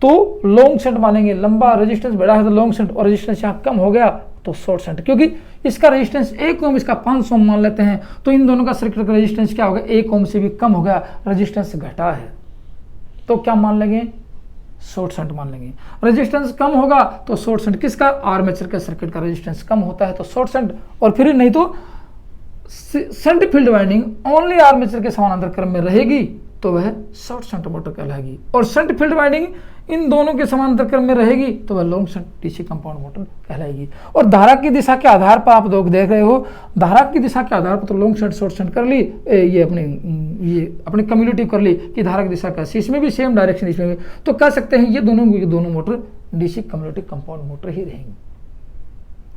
तो लॉन्ग शंट मानेंगे। लंबा रेजिस्टेंस बढ़ा है तो लॉन्ग शंट, और रेजिस्टेंस यहाँ कम हो गया तो शॉर्ट शंट। क्योंकि इसका रेजिस्टेंस 1 ओम, इसका 500 ओम मान लेते हैं, तो इन दोनों का सर्किट का रेजिस्टेंस क्या हो गया, 1 ओम से भी कम हो गया, रेजिस्टेंस घटा है, तो क्या मान लेंगे, शॉर्ट शंट मान लेंगे। रेजिस्टेंस कम होगा तो शॉर्ट शंट किसका, आर्मेचर के सर्किट का रेजिस्टेंस कम होता है तो शॉर्ट शंट, और फिर नहीं तो shunt field winding only armature के समानांतर क्रम में रहेगी तो वह शॉर्ट शंट मोटर कहलाएगी, और शंट फील्ड वाइंडिंग इन दोनों के समानांतर क्रम में रहेगी तो वह long shunt DC compound motor कहलाएगी। और धारा की दिशा के आधार पर आप लोग देख रहे हो, धारा की दिशा के आधार पर तो लॉन्ग शंट शॉर्ट शंट कर ली, ये अपनी कम्युलेटिव कर ली कि धारा की दिशा कैसी, इसमें भी सेम डायरेक्शन, इसमें भी, तो कह सकते हैं ये दोनों motor DC cumulative compound motor ही रहेंगी।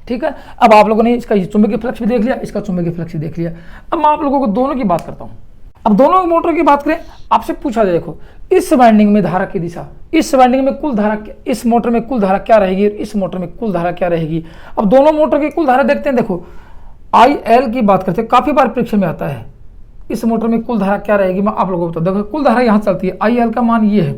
ठीक है, अब आप लोगों ने इसका चुंबकीय फ्लक्स भी देख लिया, इसका चुंबकीय फ्लक्स भी देख लिया। अब मैं आप लोगों को दोनों की बात करता हूं। अब दोनों मोटर की बात करें, आपसे पूछा जाए, देखो इस वाइंडिंग में धारा की दिशा, इस वाइंडिंग में कुल धारा, इस मोटर में कुल धारा क्या रहेगी, इस मोटर में कुल धारा क्या रहेगी। अब दोनों मोटर की कुल धारा देखते हैं। देखो IL की बात करते हैं, काफी बार परीक्षा में आता है, इस मोटर में कुल धारा क्या रहेगी, मैं आप लोगों को बता। देखो कुल धारा यहां चलती है, IL का मान ये है,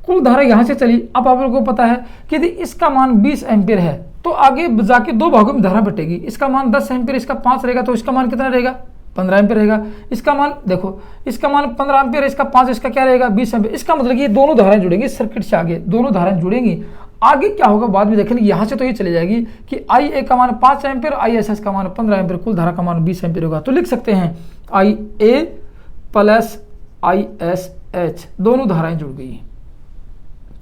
कुल धारा यहां से चली। अब आप लोगों को पता है कि यदि इसका मान 20 एम्पीयर है तो आगे जाके दो भागों में धारा बटेगी, इसका मान 10 एम्पीयर, इसका 5 रहेगा, तो इसका मान कितना रहेगा, 15 एम्पीयर रहेगा। इसका मान देखो, इसका मान 15 एम्पीयर, इसका 5, इसका क्या रहेगा 20 एम्पीयर। इसका मतलब कि ये दोनों धाराएं जुड़ेंगी सर्किट से, आगे दोनों धाराएं जुड़ेंगी। आगे क्या होगा बाद में देखेंगे, यहाँ से तो ये चली जाएगी कि IA का मान 5 एम्पीयर, ISS का मान 15 एम्पीयर, कुल धारा का मान 20 एम्पीयर होगा। तो लिख सकते हैं IA प्लस ISH दोनों धाराएं जुड़ गई हैं,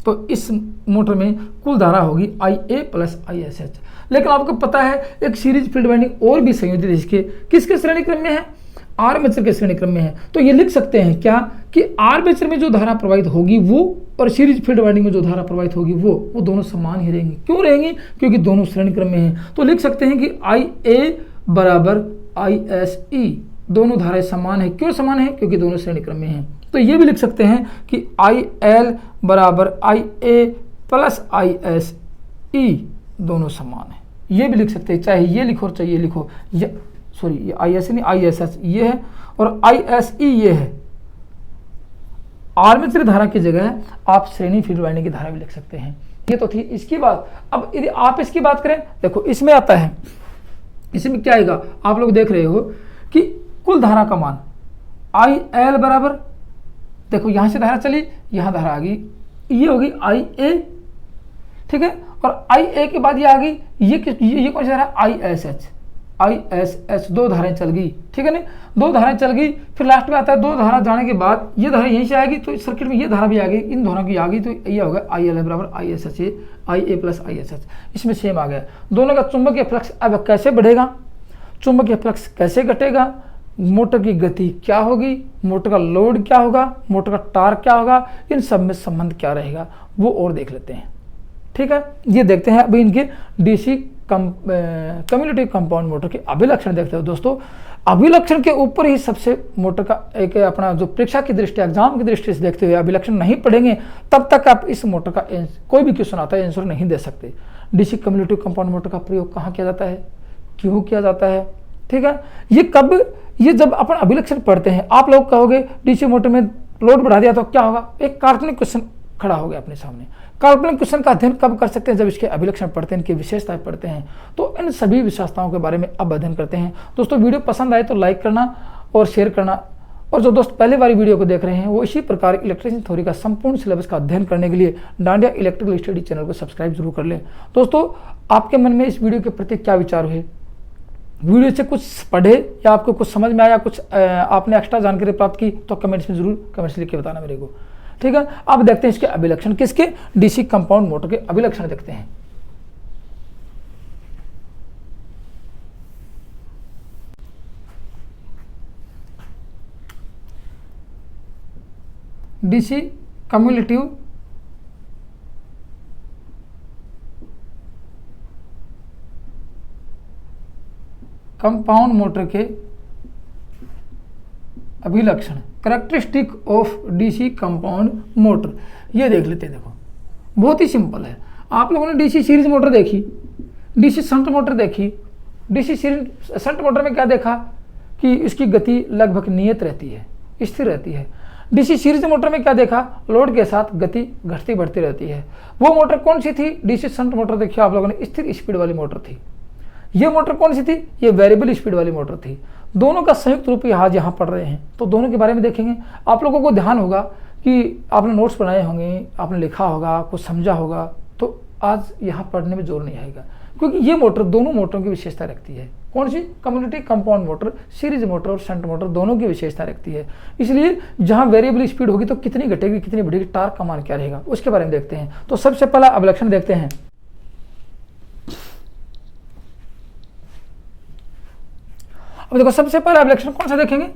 तो इस मोटर में कुल धारा होगी IA प्लस ISH। लेकिन आपको पता है एक सीरीज फील्ड वाइंडिंग और भी संयोजित है, इसके किसके श्रेणी क्रम में है, आर्मेचर के श्रेणी क्रम में है। तो ये लिख सकते हैं क्या कि आर्मेचर में जो धारा प्रवाहित होगी वो और सीरीज फील्ड वाइंडिंग में जो धारा प्रवाहित होगी वो दोनों समान ही रहेंगी। क्यों रहेंगी, क्योंकि दोनों श्रेणी क्रम में हैं। तो लिख सकते हैं कि IA बराबर ISE दोनों धाराएं समान है। क्यों समान है, क्योंकि दोनों श्रेणी क्रम में हैं। तो ये भी लिख सकते हैं कि IL बराबर IA प्लस ISE दोनों समान है। ये भी लिख सकते हैं, चाहे ये लिखो चाहे ये लिखो, सॉरी ये ISE नहीं ISH ये है और ISE ये है। आर्मेचर धारा की जगह आप श्रेणी फील्ड वाइंडिंग की धारा भी लिख सकते हैं। ये तो थी इसकी बात। अब यदि आप इसकी बात करें, देखो इसमें आता है, इसमें क्या आएगा, आप लोग देख रहे हो कि कुल धारा का मान IL बराबर, देखो यहां से धारा चली, यहां धारा आ गई, ये होगी IA, ठीक है, और IA के बाद ये आ गई, ये कौन सी धारा, ISH दो धाराएं चल गई, ठीक है ना, दो धाराएं चल गई। फिर लास्ट में आता है दो धारा जाने के बाद ये धारा यहीं से आएगी, तो इस सर्किट में ये धारा भी आ गई, इन दोनों की आ गई, तो ये होगा IL बराबर ISH, IA प्लस ISH, इसमें सेम आ गया। दोनों का चुंबकीय फ्लक्स अब कैसे बढ़ेगा, चुंबकीय फ्लक्स कैसे घटेगा, मोटर की गति क्या होगी, मोटर का लोड क्या होगा, मोटर का टार्क क्या होगा, इन सब में संबंध क्या रहेगा वो और देख लेते हैं। ठीक है, ये देखते हैं अभी इनके डीसी कम्युलेटिव कंपाउंड मोटर के अभिलक्षण देखते हो दोस्तों। अभिलक्षण के ऊपर ही सबसे मोटर का एक अपना जो परीक्षा की दृष्टि, एग्जाम की दृष्टि से देखते हुए अभिलक्षण नहीं पढ़ेंगे तब तक आप इस मोटर का कोई भी क्वेश्चन आता है आंसर नहीं दे सकते। डीसी कम्युलेटिव कंपाउंड मोटर का प्रयोग कहाँ किया जाता है, क्यों किया जाता है, ठीक है, ये कब, ये जब अपन अभिलक्षण पढ़ते हैं आप लोग कहोगे डीसी मोटर में लोड बढ़ा दिया तो क्या होगा, एक काल्पनिक क्वेश्चन खड़ा हो गया अपने सामने। काल्पनिक क्वेश्चन का अध्ययन कब कर सकते हैं, जब इसके अभिलक्षण पढ़ते हैं, इनकी विशेषताएं पढ़ते हैं। तो इन सभी विशेषताओं के बारे में अब अध्ययन करते हैं। दोस्तों वीडियो पसंद आए तो लाइक करना और शेयर करना, और जो दोस्त पहले वाली वीडियो को देख रहे हैं वो इसी प्रकार इलेक्ट्रिकल थ्योरी का संपूर्ण सिलेबस का अध्ययन करने के लिए डांडिया इलेक्ट्रिकल स्टडी चैनल को सब्सक्राइब जरूर कर लें। दोस्तों आपके मन में इस वीडियो के प्रति क्या विचार हुए, वीडियो से कुछ पढ़े या आपको कुछ समझ में आया, कुछ आपने एक्स्ट्रा जानकारी प्राप्त की, तो कमेंट्स में जरूर कमेंट्स लिख के बताना मेरे को, ठीक है। अब देखते हैं इसके अभिलक्षण, किसके, डीसी कंपाउंड मोटर के अभिलक्षण देखते हैं। डीसी कम्युलेटिव कंपाउंड मोटर के अभिलक्षण, characteristic of DC compound motor, ये देख लेते हैं। देखो बहुत ही सिंपल है। आप लोगों ने डीसी सीरीज मोटर देखी, डीसी शंट मोटर देखी। डीसी सीरीज शंट मोटर में क्या देखा कि इसकी गति लगभग नियत रहती है, स्थिर रहती है। डीसी सीरीज मोटर में क्या देखा, लोड के साथ गति घटती बढ़ती रहती है। वो मोटर कौन सी थी, डीसी शंट मोटर देखी आप लोगों ने, स्थिर स्पीड वाली मोटर थी। ये मोटर कौन सी थी, ये वेरिएबल स्पीड वाली मोटर थी। दोनों का संयुक्त रूप आज यहाँ पढ़ रहे हैं, तो दोनों के बारे में देखेंगे। आप लोगों को ध्यान होगा कि आपने नोट्स बनाए होंगे, आपने लिखा होगा, कुछ समझा होगा, तो आज यहाँ पढ़ने में जोर नहीं आएगा, क्योंकि ये मोटर दोनों मोटरों की विशेषता रखती है। कौन सी? Community compound motor, series motor और शंट मोटर दोनों की विशेषता रखती है। इसलिए जहां वेरिएबल स्पीड होगी तो कितनी घटेगी, कितनी बढ़ेगी, टार्क का मान क्या रहेगा, उसके बारे में देखते हैं। तो सबसे पहला अभिलक्षण देखते हैं। अब देखो सबसे पहला अभिलक्षण कौन सा देखेंगे?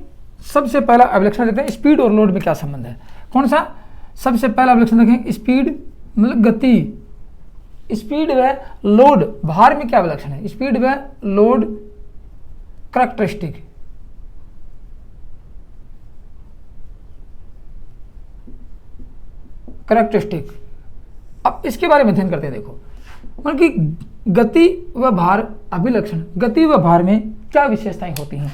सबसे पहला अभिलक्षण देखते हैं स्पीड और लोड में क्या संबंध है। कौन सा? सबसे पहला अभिलक्षण देखेंगे स्पीड मतलब गति, स्पीड व लोड, भार में क्या अभिलक्षण है? स्पीड व लोड कैरेक्टरिस्टिक। अब इसके बारे में अध्ययन करते हैं। देखो मतलब कि गति व भार अभिलक्षण, गति व भार में क्या विशेषताएं होती हैं।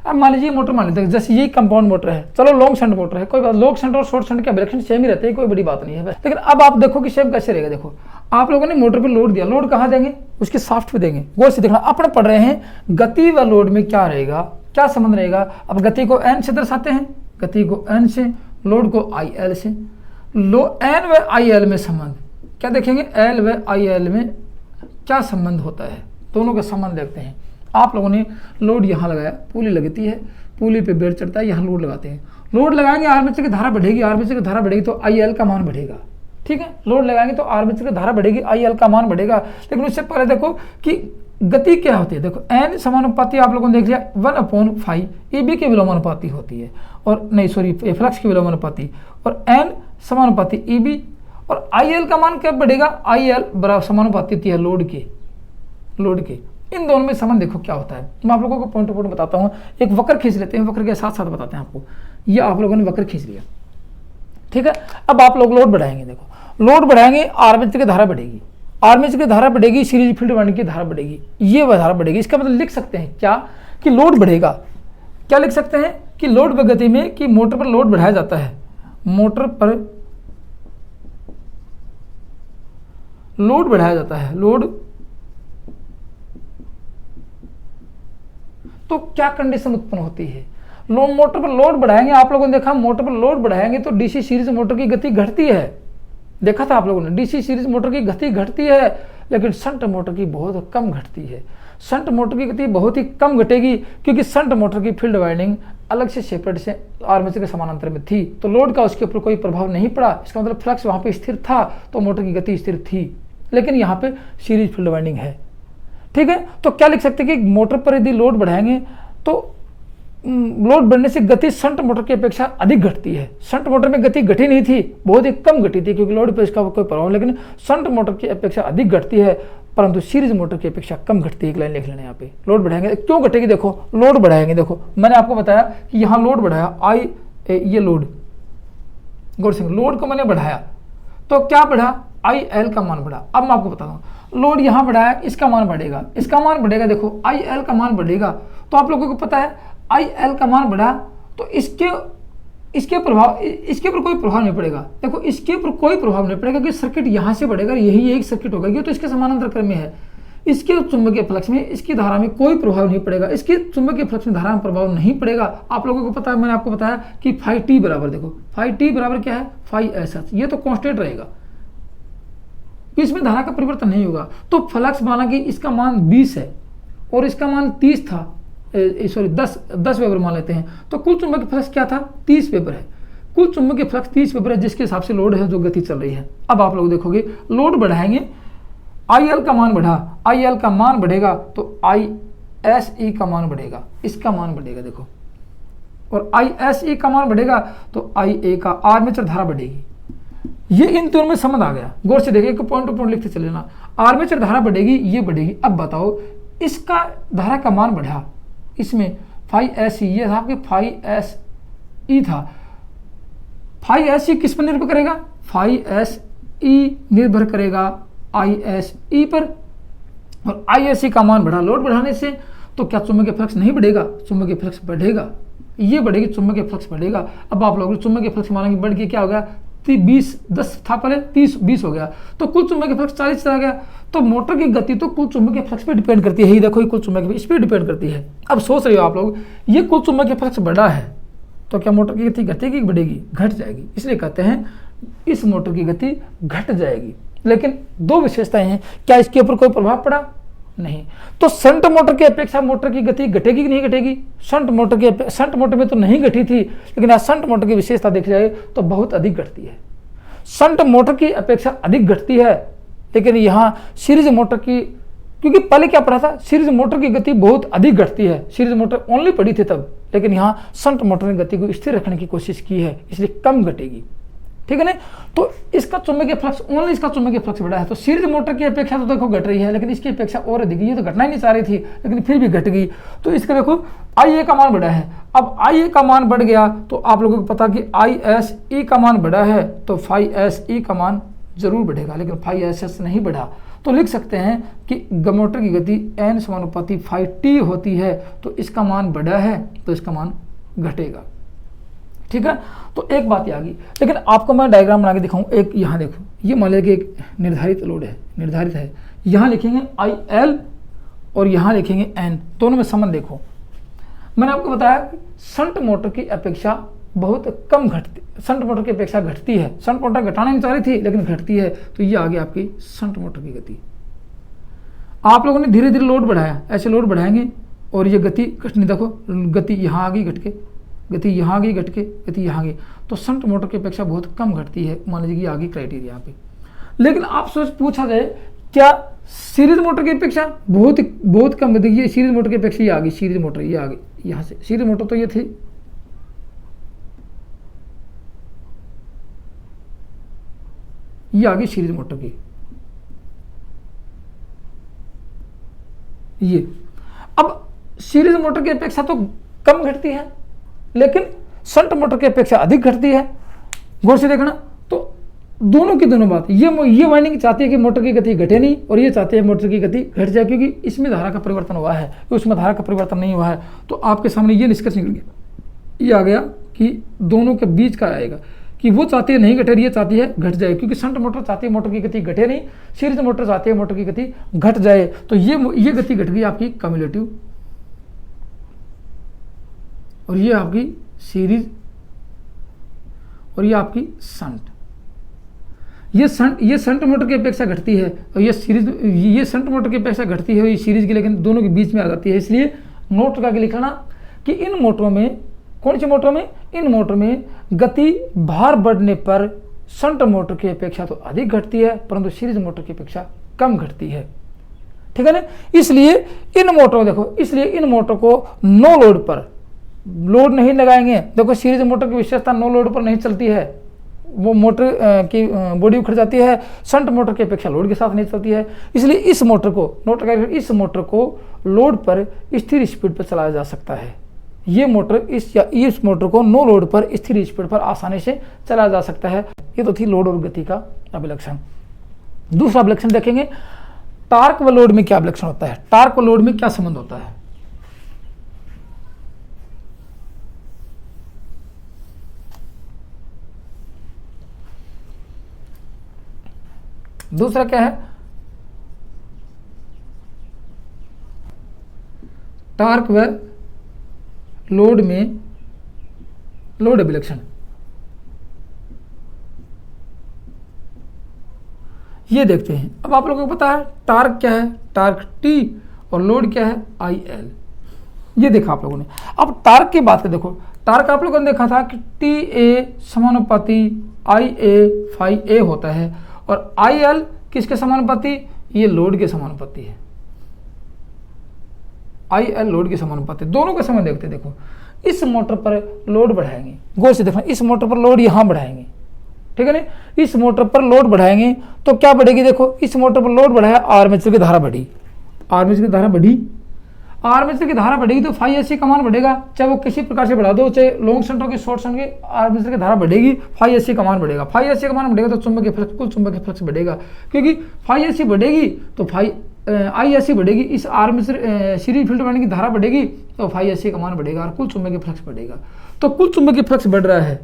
अब मान लीजिए मोटर मान लेते हैं, जैसे ये कंपाउंड मोटर है, चलो लॉन्ग शंट मोटर है, कोई बात, लॉन्ग शंट और शॉर्ट शंट के अभिलक्षण सेम ही रहते हैं, कोई बड़ी बात नहीं है। लेकिन अब आप देखो कि सेम कैसे रहेगा। देखो आप लोगों ने मोटर पे लोड दिया, लोड कहाँ देंगे? उसके शाफ्ट पे देंगे। गौर से देखना, अपन पढ़ रहे हैं गति व लोड में क्या रहेगा, क्या संबंध रहेगा। अब गति को एन से दर्शाते हैं, गति को एन से, लोड को आई एल से। एन व आई एल में संबंध क्या देखेंगे? एल व आई एल में क्या संबंध होता है, दोनों का संबंध देखते हैं। आप लोगों ने लोड यहाँ लगाया, पुली लगती है, पुली पे बेड़ चढ़ता है, यहाँ लोड लगाते हैं। लोड लगाएंगे, आर्मेचर की धारा बढ़ेगी, आर्मेचर की धारा बढ़ेगी तो आई एल का मान बढ़ेगा। ठीक है, लोड लगाएंगे तो आर्मेचर की धारा बढ़ेगी, आई एल का मान बढ़ेगा। लेकिन उससे पहले देखो कि गति क्या होती है। देखो एन समानुपाती आप लोगों ने देख लिया 1/5 ए बी के विलोमानुपाती होती है, और नहीं सॉरी फ्लक्स के विलोमानुपाती, और एन समानुपाती ई बी, और आई एल का मान कब बढ़ेगा? आई एल बराबर समानुपाती होती है लोड के। इन दोनों में संबंध देखो क्या होता है। मैं आप लोगों को पॉइंट टू पॉइंट बताता हूँ। एक वक्र खींच लेते हैं, वक्र के साथ साथ बताते हैं आपको। ये आप लोगों ने वक्र खींच लिया, ठीक है। अब आप लोग लोड बढ़ाएंगे, देखो लोड बढ़ाएंगे, आर्मेचर की धारा बढ़ेगी, आर्मेचर की धारा बढ़ेगी, सीरीज फील्ड वाइंडिंग की धारा बढ़ेगी, ये धारा बढ़ेगी। इसका मतलब लिख सकते हैं क्या कि लोड बढ़ेगा। क्या लिख सकते हैं कि लोड व गति में कि मोटर पर लोड बढ़ाया जाता है, मोटर पर लोड बढ़ाया जाता है, लोड। तो क्या कंडीशन उत्पन्न होती है? मोटर पर लोड बढ़ाएंगे, आप लोगों ने देखा मोटर पर लोड बढ़ाएंगे तो डीसी सीरीज मोटर की गति घटती है। देखा था आप लोगों ने, डीसी सीरीज मोटर की गति घटती है, लेकिन शंट मोटर की बहुत कम घटती है। शंट मोटर की गति बहुत ही कम घटेगी, क्योंकि शंट मोटर की फील्ड वाइंडिंग अलग से सेपरेट से आर्मेचर के समानांतर में थी, तो लोड का उसके ऊपर कोई प्रभाव नहीं पड़ा। इसका मतलब फ्लक्स वहां पे स्थिर था, तो मोटर की गति स्थिर थी। लेकिन यहाँ पे सीरीज फील्ड वाइंडिंग है, ठीक है। तो क्या लिख सकते हैं कि मोटर पर यदि लोड बढ़ाएंगे तो लोड बढ़ने से गति शंट मोटर की अपेक्षा अधिक घटती है। शंट मोटर में गति घटी नहीं थी, बहुत ही कम घटी थी, क्योंकि लोड पर इसका कोई प्रभाव, लेकिन शंट मोटर की अपेक्षा अधिक घटती है, परंतु सीरीज मोटर की अपेक्षा कम घटती है। एक लाइन लिख लेना यहाँ पे। लोड बढ़ाएंगे, क्यों घटेगी? देखो लोड बढ़ाएंगे, देखो मैंने आपको बताया कि यहाँ लोड बढ़ाया, ये लोड, गौर से लोड को मैंने बढ़ाया तो क्या बढ़ा? आई एल का मान बढ़ा। अब मैं आपको बता दूं, लोड यहाँ बढ़ाया, इसका मान बढ़ेगा, इसका मान बढ़ेगा, देखो आई एल का मान बढ़ेगा। तो आप लोगों को पता है आई एल का मान बढ़ा तो इसके ऊपर कोई प्रभाव नहीं पड़ेगा। देखो इसके ऊपर कोई प्रभाव नहीं पड़ेगा, क्योंकि सर्किट यहाँ से बढ़ेगा, यही एक सर्किट होगा, ये तो इसके समानांतर क्रम में है। इसके चुंबकीय फ्लक्स में, इसकी धारा में कोई प्रभाव नहीं पड़ेगा, इसके चुंबकीय फ्लक्स में धारा में प्रभाव नहीं पड़ेगा। आप लोगों को पता है, मैंने आपको बताया कि फाई टी बराबर, देखो फाई टी बराबर क्या है? फाई एस एच, ये तो कांस्टेंट रहेगा, इसमें धारा का परिवर्तन नहीं होगा। तो फ्लक्स माना कि इसका मान 20 है और इसका मान 30 था, सॉरी 10 वेबर मान लेते हैं, तो कुल चुंबकीय फ्लक्स क्या था? 30 वेबर है। कुल चुंबकीय फ्लक्स 30 वेबर है, जिसके हिसाब से लोड है, जो गति चल रही है। अब आप लोग देखोगे लोड बढ़ाएंगे, आई एल का मान बढ़ा, आई एल का मान बढ़ेगा तो आई एस ई का मान बढ़ेगा, इसका मान बढ़ेगा, देखो, और आई एस ई का मान बढ़ेगा तो आई ए का आर्मेचर धारा बढ़ेगी। ये इन दोनों में समझ आ गया। गौर से देखिए, पॉइंट टू पॉइंट लिखते चले ना। आर्मेचर धारा बढ़ेगी, ये बढ़ेगी। अब बताओ, इसका धारा का मान बढ़ा, इसमें फाई एस ई, ये था आपके फाई एस ई था। फाई एस ई किस पर निर्भर करेगा? फाई एस ई निर्भर करेगा आई एस ई पर, और आई एस ई का मान बढ़ा लोड बढ़ाने से, तो क्या चुंबकीय फ्लक्स नहीं बढ़ेगा? चुंबकीय फ्लक्स बढ़ेगा, ये बढ़ेगी, चुंबकीय फ्लक्स बढ़ेगा। अब आप लोग चुंबकीय फ्लक्स मानेंगे, बढ़ के क्या होगा? 10 था पहले, 20 हो गया, तो कुल चुंबकीय फ्लक्स 40 चला गया। तो मोटर की गति तो कुल चुंबकीय फ्लक्स पे डिपेंड करती है। यही देखो, ये कुल चुंबकीय इस पे डिपेंड करती है। अब सोच रहे हो आप लोग, ये कुल चुंबकीय फ्लक्स बढ़ा है, तो क्या मोटर की गति घटेगी कि बढ़ेगी? घट जाएगी। इसलिए कहते हैं इस मोटर की गति घट जाएगी। लेकिन दो विशेषताएं हैं, क्या इसके ऊपर कोई प्रभाव पड़ा? नहीं। तो शंट मोटर की अपेक्षा मोटर की गति घटेगी कि नहीं घटेगी? शंट मोटर में तो नहीं घटी थी, लेकिन आज शंट मोटर की विशेषता देखी जाए तो बहुत अधिक घटती है। शंट मोटर की अपेक्षा अधिक घटती है, लेकिन यहाँ सीरीज मोटर की, क्योंकि पहले क्या पढ़ा था, सीरीज मोटर की गति बहुत अधिक घटती है, सीरीज मोटर ओनली पड़ी थी तब, लेकिन यहाँ शंट मोटर ने गति को स्थिर रखने की कोशिश की है, इसलिए कम घटेगी। ठीक है ना? तो इसका चुंबकीय फ्लक्स, ओनली इसका चुंबकीय फ्लक्स बड़ा है, तो सीरीज मोटर की अपेक्षा तो देखो घट रही है, लेकिन इसकी अपेक्षा और अधिक, ये तो घटना ही नहीं चाह रही थी लेकिन फिर भी घट गई। तो इसका देखो IA का मान बढ़ा है। अब IA का मान बढ़ गया तो आप लोगों को पता कि ISE का मान बढ़ा है, तो φSE का मान जरूर बढ़ेगा, लेकिन φSS नहीं बढ़ा। तो लिख सकते हैं कि मोटर की गति n समानुपाती φT होती है, तो इसका मान बढ़ा है तो इसका मान घटेगा। ठीक है? तो एक बात ये आ गई, लेकिन आपको मैं डायग्राम बना के दिखाऊं। एक यहाँ देखो, ये मान लीजिए कि एक निर्धारित लोड है, निर्धारित है, यहाँ लिखेंगे IL और यहाँ लिखेंगे N, दोनों में संबंध देखो। मैंने आपको बताया कि शंट मोटर की अपेक्षा बहुत कम घटती, शंट मोटर की अपेक्षा घटती है। शंट मोटर घटाना नहीं चाह रही थी लेकिन घटती है, तो ये आ गई आपकी शंट मोटर की गति। आप लोगों ने धीरे धीरे लोड बढ़ाया, ऐसे लोड बढ़ाएंगे और ये गति घटनी, देखो गति यहाँ आ गई घट के, गति यहाँ आ गई घट के, गति यहाँ आ गई, तो शंट मोटर की अपेक्षा बहुत कम घटती है। मान लीजिए कि आ गई क्राइटेरिया यहाँ पे। लेकिन आप सोच पूछा जाए क्या सीरीज मोटर की अपेक्षा बहुत कम गति, ये सीरीज मोटर की अपेक्षा ये आ गई, सीरीज मोटर ये आ गई यहाँ से, सीरीज मोटर तो ये थी, ये आ गई सीरीज मोटर की, ये। अब सीरीज मोटर की अपेक्षा तो कम घटती है, लेकिन शंट मोटर की अपेक्षा अधिक घटती है। गौर से देखना, तो दोनों की दोनों बात, ये वाइंडिंग चाहती है कि मोटर की गति घटे नहीं, और ये चाहती है मोटर की गति घट जाए, क्योंकि इसमें धारा का परिवर्तन हुआ है, उसमें धारा का परिवर्तन नहीं हुआ है। तो आपके सामने ये निष्कर्ष निकल गया, ये आ गया कि दोनों के बीच का आएगा कि वो चाहती है नहीं घटे, ये चाहती है घट जाए, क्योंकि शंट मोटर चाहती है मोटर की गति घटे नहीं, सीरीज मोटर चाहती है मोटर की गति घट जाए। तो ये गति घट गई आपकी कम्युलेटिव, और ये आपकी सीरीज, और ये आपकी शंट। ये शंट मोटर की अपेक्षा घटती है, और ये शंट मोटर की अपेक्षा घटती है, और ये सीरीज की, लेकिन दोनों के बीच में आ जाती है। इसलिए नोट करके लिखना कि इन मोटरों में, कौन सी मोटरों में, इन मोटर में गति भार बढ़ने पर शंट मोटर की अपेक्षा तो अधिक घटती है, परंतु सीरीज मोटर की अपेक्षा कम घटती है। ठीक है ना? इसलिए इन मोटरों, देखो, इसलिए इन मोटर को नो लोड पर लोड नहीं लगाएंगे। देखो सीरीज मोटर की विशेषता नो लोड पर नहीं चलती है, वो मोटर की बॉडी उखड़ जाती है, शंट मोटर की अपेक्षा लोड के साथ नहीं चलती है। इसलिए इस मोटर को नोट करके, इस मोटर को लोड पर स्थिर स्पीड पर चलाया जा सकता है। ये मोटर इस मोटर को नो लोड पर स्थिर स्पीड पर आसानी से चलाया जा सकता है। ये तो थी लोड और गति का अभिलक्षण। दूसरा अभिलक्षण देखेंगे, टार्क व लोड में क्या अभिलक्षण होता है, टार्क व लोड में क्या संबंध होता है। दूसरा क्या है, टार्क व लोड में लोड अभिलक्षण। ये देखते हैं। अब आप लोगों को पता है टार्क क्या है, टार्क T, और लोड क्या है, IL। ये देखा आप लोगों ने। अब टार्क की बात करें, देखो टार्क आप लोगों ने देखा था कि TA समानुपाती IA फाई A होता है, और IL किसके समानुपाती, ये लोड के समानुपाती है। IL लोड के समानुपाती, दोनों का संबंध देखते हैं। देखो इस मोटर पर लोड बढ़ाएंगे, गौर से देखना, इस मोटर पर लोड यहां बढ़ाएंगे, ठीक है ना, इस मोटर पर लोड बढ़ाएंगे तो क्या बढ़ेगी, देखो इस मोटर पर लोड बढ़ाया, आर्मेचर की धारा बढ़ी, आर्मेचर की धारा बढ़ी, आर्मेचर की धारा बढ़ेगी तो फाई एस सी का मान बढ़ेगा, चाहे वो किसी प्रकार से बढ़ा दो, चाहे लॉन्ग शंट हो की शॉर्ट शंट की, आर्मेचर की धारा बढ़ेगी, फाई एस सी का मान बढ़ेगा, फाई एस सी का मान बढ़ेगा तो चुंबकीय फ्लक्स, कुल चुंबकीय फ्लक्स बढ़ेगा, क्योंकि फाई एस सी बढ़ेगी तो फाई आई एस सी बढ़ेगी, इस आर्मेचर सीरीज फील्ड वाइंडिंग की धारा बढ़ेगी तो फाई एस सी का मान बढ़ेगा और कुल चुंबकीय फ्लक्स बढ़ेगा। तो कुल चुंबकीय फ्लक्स बढ़ रहा है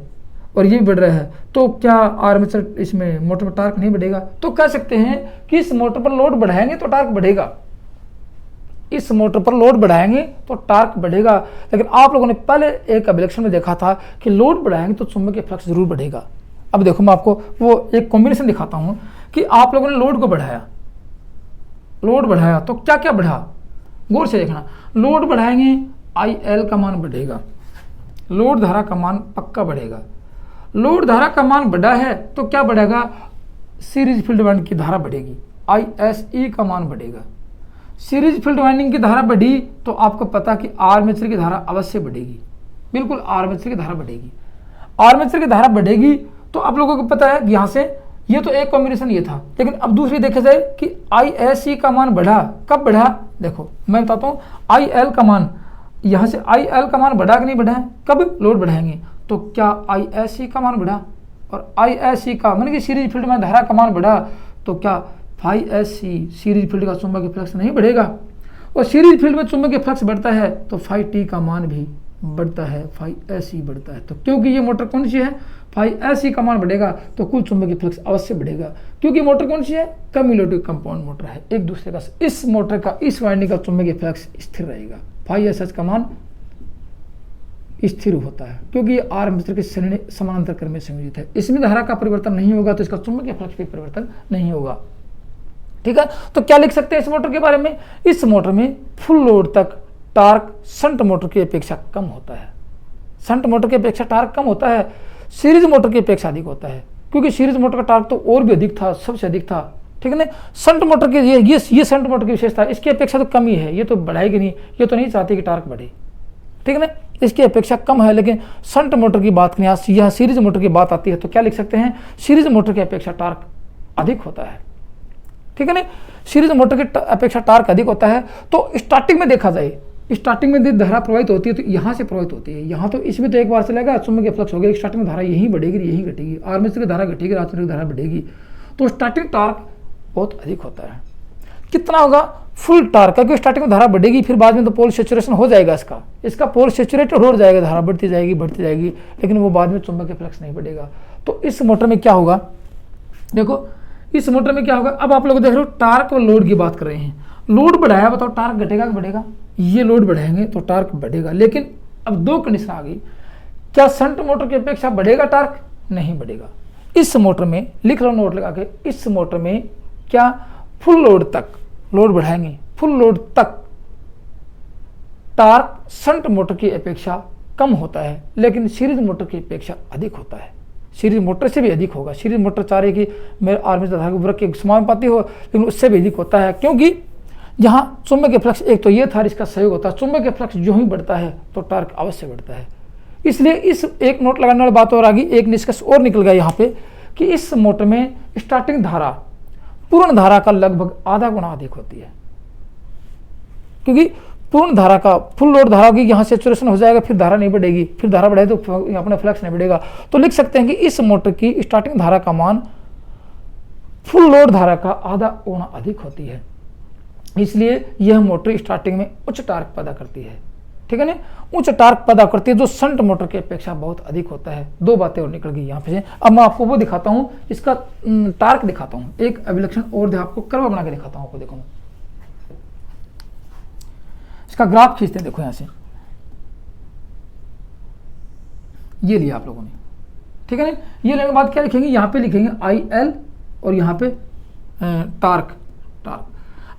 और ये बढ़ रहा है, तो क्या आर्मेचर इसमें मोटर पर टार्क नहीं बढ़ेगा? तो कह सकते हैं कि इस मोटर पर लोड बढ़ाएंगे तो टार्क बढ़ेगा, इस मोटर पर लोड बढ़ाएंगे तो टार्क बढ़ेगा, लेकिन आप लोगों ने पहले एक अभिलक्षण में देखा था कि लोड बढ़ाएंगे तो चुंबकीय फ्लक्स जरूर बढ़ेगा। अब देखो मैं आपको वो एक कॉम्बिनेशन दिखाता हूं कि आप लोगों ने लोड को बढ़ाया, लोड बढ़ाया तो क्या क्या बढ़ा, गौर से देखना। लोड बढ़ाएंगे IL का मान बढ़ेगा, लोड धारा का मान पक्का बढ़ेगा। लोड धारा का मान बढ़ा है तो क्या बढ़ेगा, सीरीज फील्ड वाइंडिंग की धारा बढ़ेगी, ISE का मान बढ़ेगा। सीरीज फील्ड वाइंडिंग की धारा बढ़ी तो आपको पता कि आर्मेचर की धारा अवश्य बढ़ेगी, बिल्कुल आर्मेचर की धारा बढ़ेगी। आर्मेचर की धारा बढ़ेगी तो आप लोगों को पता है कि यहाँ से ये तो एक कॉम्बिनेशन ये था, लेकिन अब दूसरी देखा जाए कि ISE का मान बढ़ा, कब बढ़ा, देखो मैं बताता हूँ। IL का मान, यहाँ से IL का मान बढ़ा कि नहीं बढ़ा है, कब लोड बढ़ाएंगे तो क्या ISE का मान बढ़ा, और ISE का मान कि सीरीज फील्ड में धारा का मान बढ़ा तो क्या φSE सीरीज फील्ड का चुंबकीय फ्लक्स नहीं बढ़ेगा, और सीरीज फील्ड में चुंबकीय फ्लक्स बढ़ता है तो φT का मान भी बढ़ता है, φSE बढ़ता है। तो क्योंकि ये मोटर कौन सी है, φSE का मान बढ़ेगा तो कुल चुंबकीय फ्लक्स अवश्य बढ़ेगा, क्योंकि मोटर कौन सी है, कम्युलेटिव कंपाउंड मोटर है, एक दूसरे का। इस मोटर का, इस वाइंडिंग का चुंबकीय फ्लक्स स्थिर रहेगा, φSH का मान स्थिर होता है, क्योंकि ये आर्मेचर के समानांतर क्रम में संयोजित है। इसमें धारा का परिवर्तन नहीं होगा तो इसका चुंबकीय फ्लक्स भी परिवर्तन नहीं होगा। ठीक है, तो क्या लिख सकते हैं इस मोटर के बारे में, इस मोटर में फुल लोड तक टार्क शंट मोटर की अपेक्षा कम होता है। शंट मोटर की अपेक्षा टार्क कम होता है, सीरीज मोटर की अपेक्षा अधिक होता है, क्योंकि सीरीज मोटर का टार्क तो और भी अधिक था, सबसे अधिक था। ठीक है ना, शंट मोटर की ये शंट मोटर की विशेषता, इसकी अपेक्षा तो कम ही है, ये तो बढ़ाएगी नहीं, ये तो नहीं चाहती कि टार्क बढ़े। ठीक है ना, इसकी अपेक्षा कम है, लेकिन शंट मोटर की बात करें, यहाँ सीरीज मोटर की बात आती है तो क्या लिख सकते हैं, सीरीज मोटर की अपेक्षा टार्क अधिक होता है। ठीक है ना, सीरीज मोटर की अपेक्षा टार्क अधिक होता है। तो स्टार्टिंग में देखा जाए, स्टार्टिंग में धारा प्रवाहित होती है तो यहाँ से प्रवाहित होती है, यहाँ तो इसमें तो एक बार चलेगा, चुंबकीय फ्लक्स हो गया, स्टार्टिंग में धारा यहीं बढ़ेगी, यहीं घटेगी, आर्मेचर की धारा घटेगी, आर्मेचर की धारा बढ़ेगी, तो स्टार्टिंग टार्क बहुत अधिक होता है। कितना होगा, फुल टार्क, क्योंकि स्टार्टिंग में धारा बढ़ेगी, फिर बाद में तो पोल सेचुरेशन हो जाएगा, इसका पोल सेचुरेटेड हो जाएगा, धारा बढ़ती जाएगी, लेकिन वो बाद में चुंबकीय फ्लक्स नहीं बढ़ेगा। तो इस मोटर में क्या होगा, देखो इस मोटर में क्या होगा, अब आप लोग देख रहे हो टार्क और लोड की बात कर रहे हैं, लोड बढ़ाया, बताओ टार्क घटेगा कि बढ़ेगा, ये लोड बढ़ाएंगे तो टार्क बढ़ेगा। लेकिन अब दो कंडीशन आ गई, क्या शंट मोटर की अपेक्षा बढ़ेगा टार्क, नहीं बढ़ेगा। इस मोटर में लिख लो नोट लगा के, इस मोटर में क्या फुल लोड तक लोड बढ़ाएंगे, फुल लोड तक टार्क शंट मोटर की अपेक्षा कम होता है, लेकिन सीरीज मोटर की अपेक्षा अधिक होता है, सीरीज मोटर से भी अधिक होगा। सीरीज मोटर चाह रही कि मेरे आर्मेचर धारा वृत्त के समानुपाती हो, लेकिन उससे भी अधिक होता है, क्योंकि यहाँ चुंबकीय फ्लक्स एक तो ये था, इसका सहयोग होता है, चुंबकीय फ्लक्स जो ही बढ़ता है तो टार्क अवश्य बढ़ता है। इसलिए इस एक नोट लगाने वाली बात और आ गई, एक निष्कर्ष और निकल गया यहाँ पे कि इस मोटर में स्टार्टिंग धारा पूर्ण धारा का लगभग आधा गुना अधिक होती है, क्योंकि पूर्ण धारा का फुल लोड धारा की यहाँ सेचुरेशन हो जाएगा, फिर धारा नहीं बढ़ेगी, फिर धारा बढ़े तो अपना फ्लक्स नहीं बढ़ेगा। तो लिख सकते हैं कि इस मोटर की स्टार्टिंग धारा का मान फुल लोड धारा का आधा गुना अधिक होती है, इसलिए यह मोटर स्टार्टिंग में उच्च टार्क पैदा करती है। ठीक है ना, उच्च टार्क पैदा करती है जो शंट मोटर की अपेक्षा बहुत अधिक होता है। दो बातें और निकल गई यहाँ पे। अब मैं आपको वो दिखाता हूँ, इसका टार्क दिखाता हूँ, एक अभिलक्षण और आपको कर्व बना के दिखाता हूँ आपको। देखो इसका ग्राफ खींचते हैं, देखो यहाँ से ये लिया आप लोगों ने। ठीक है ना, ये लेने के बाद क्या लिखेंगे, यहाँ पे लिखेंगे IL और यहाँ पे टार्क।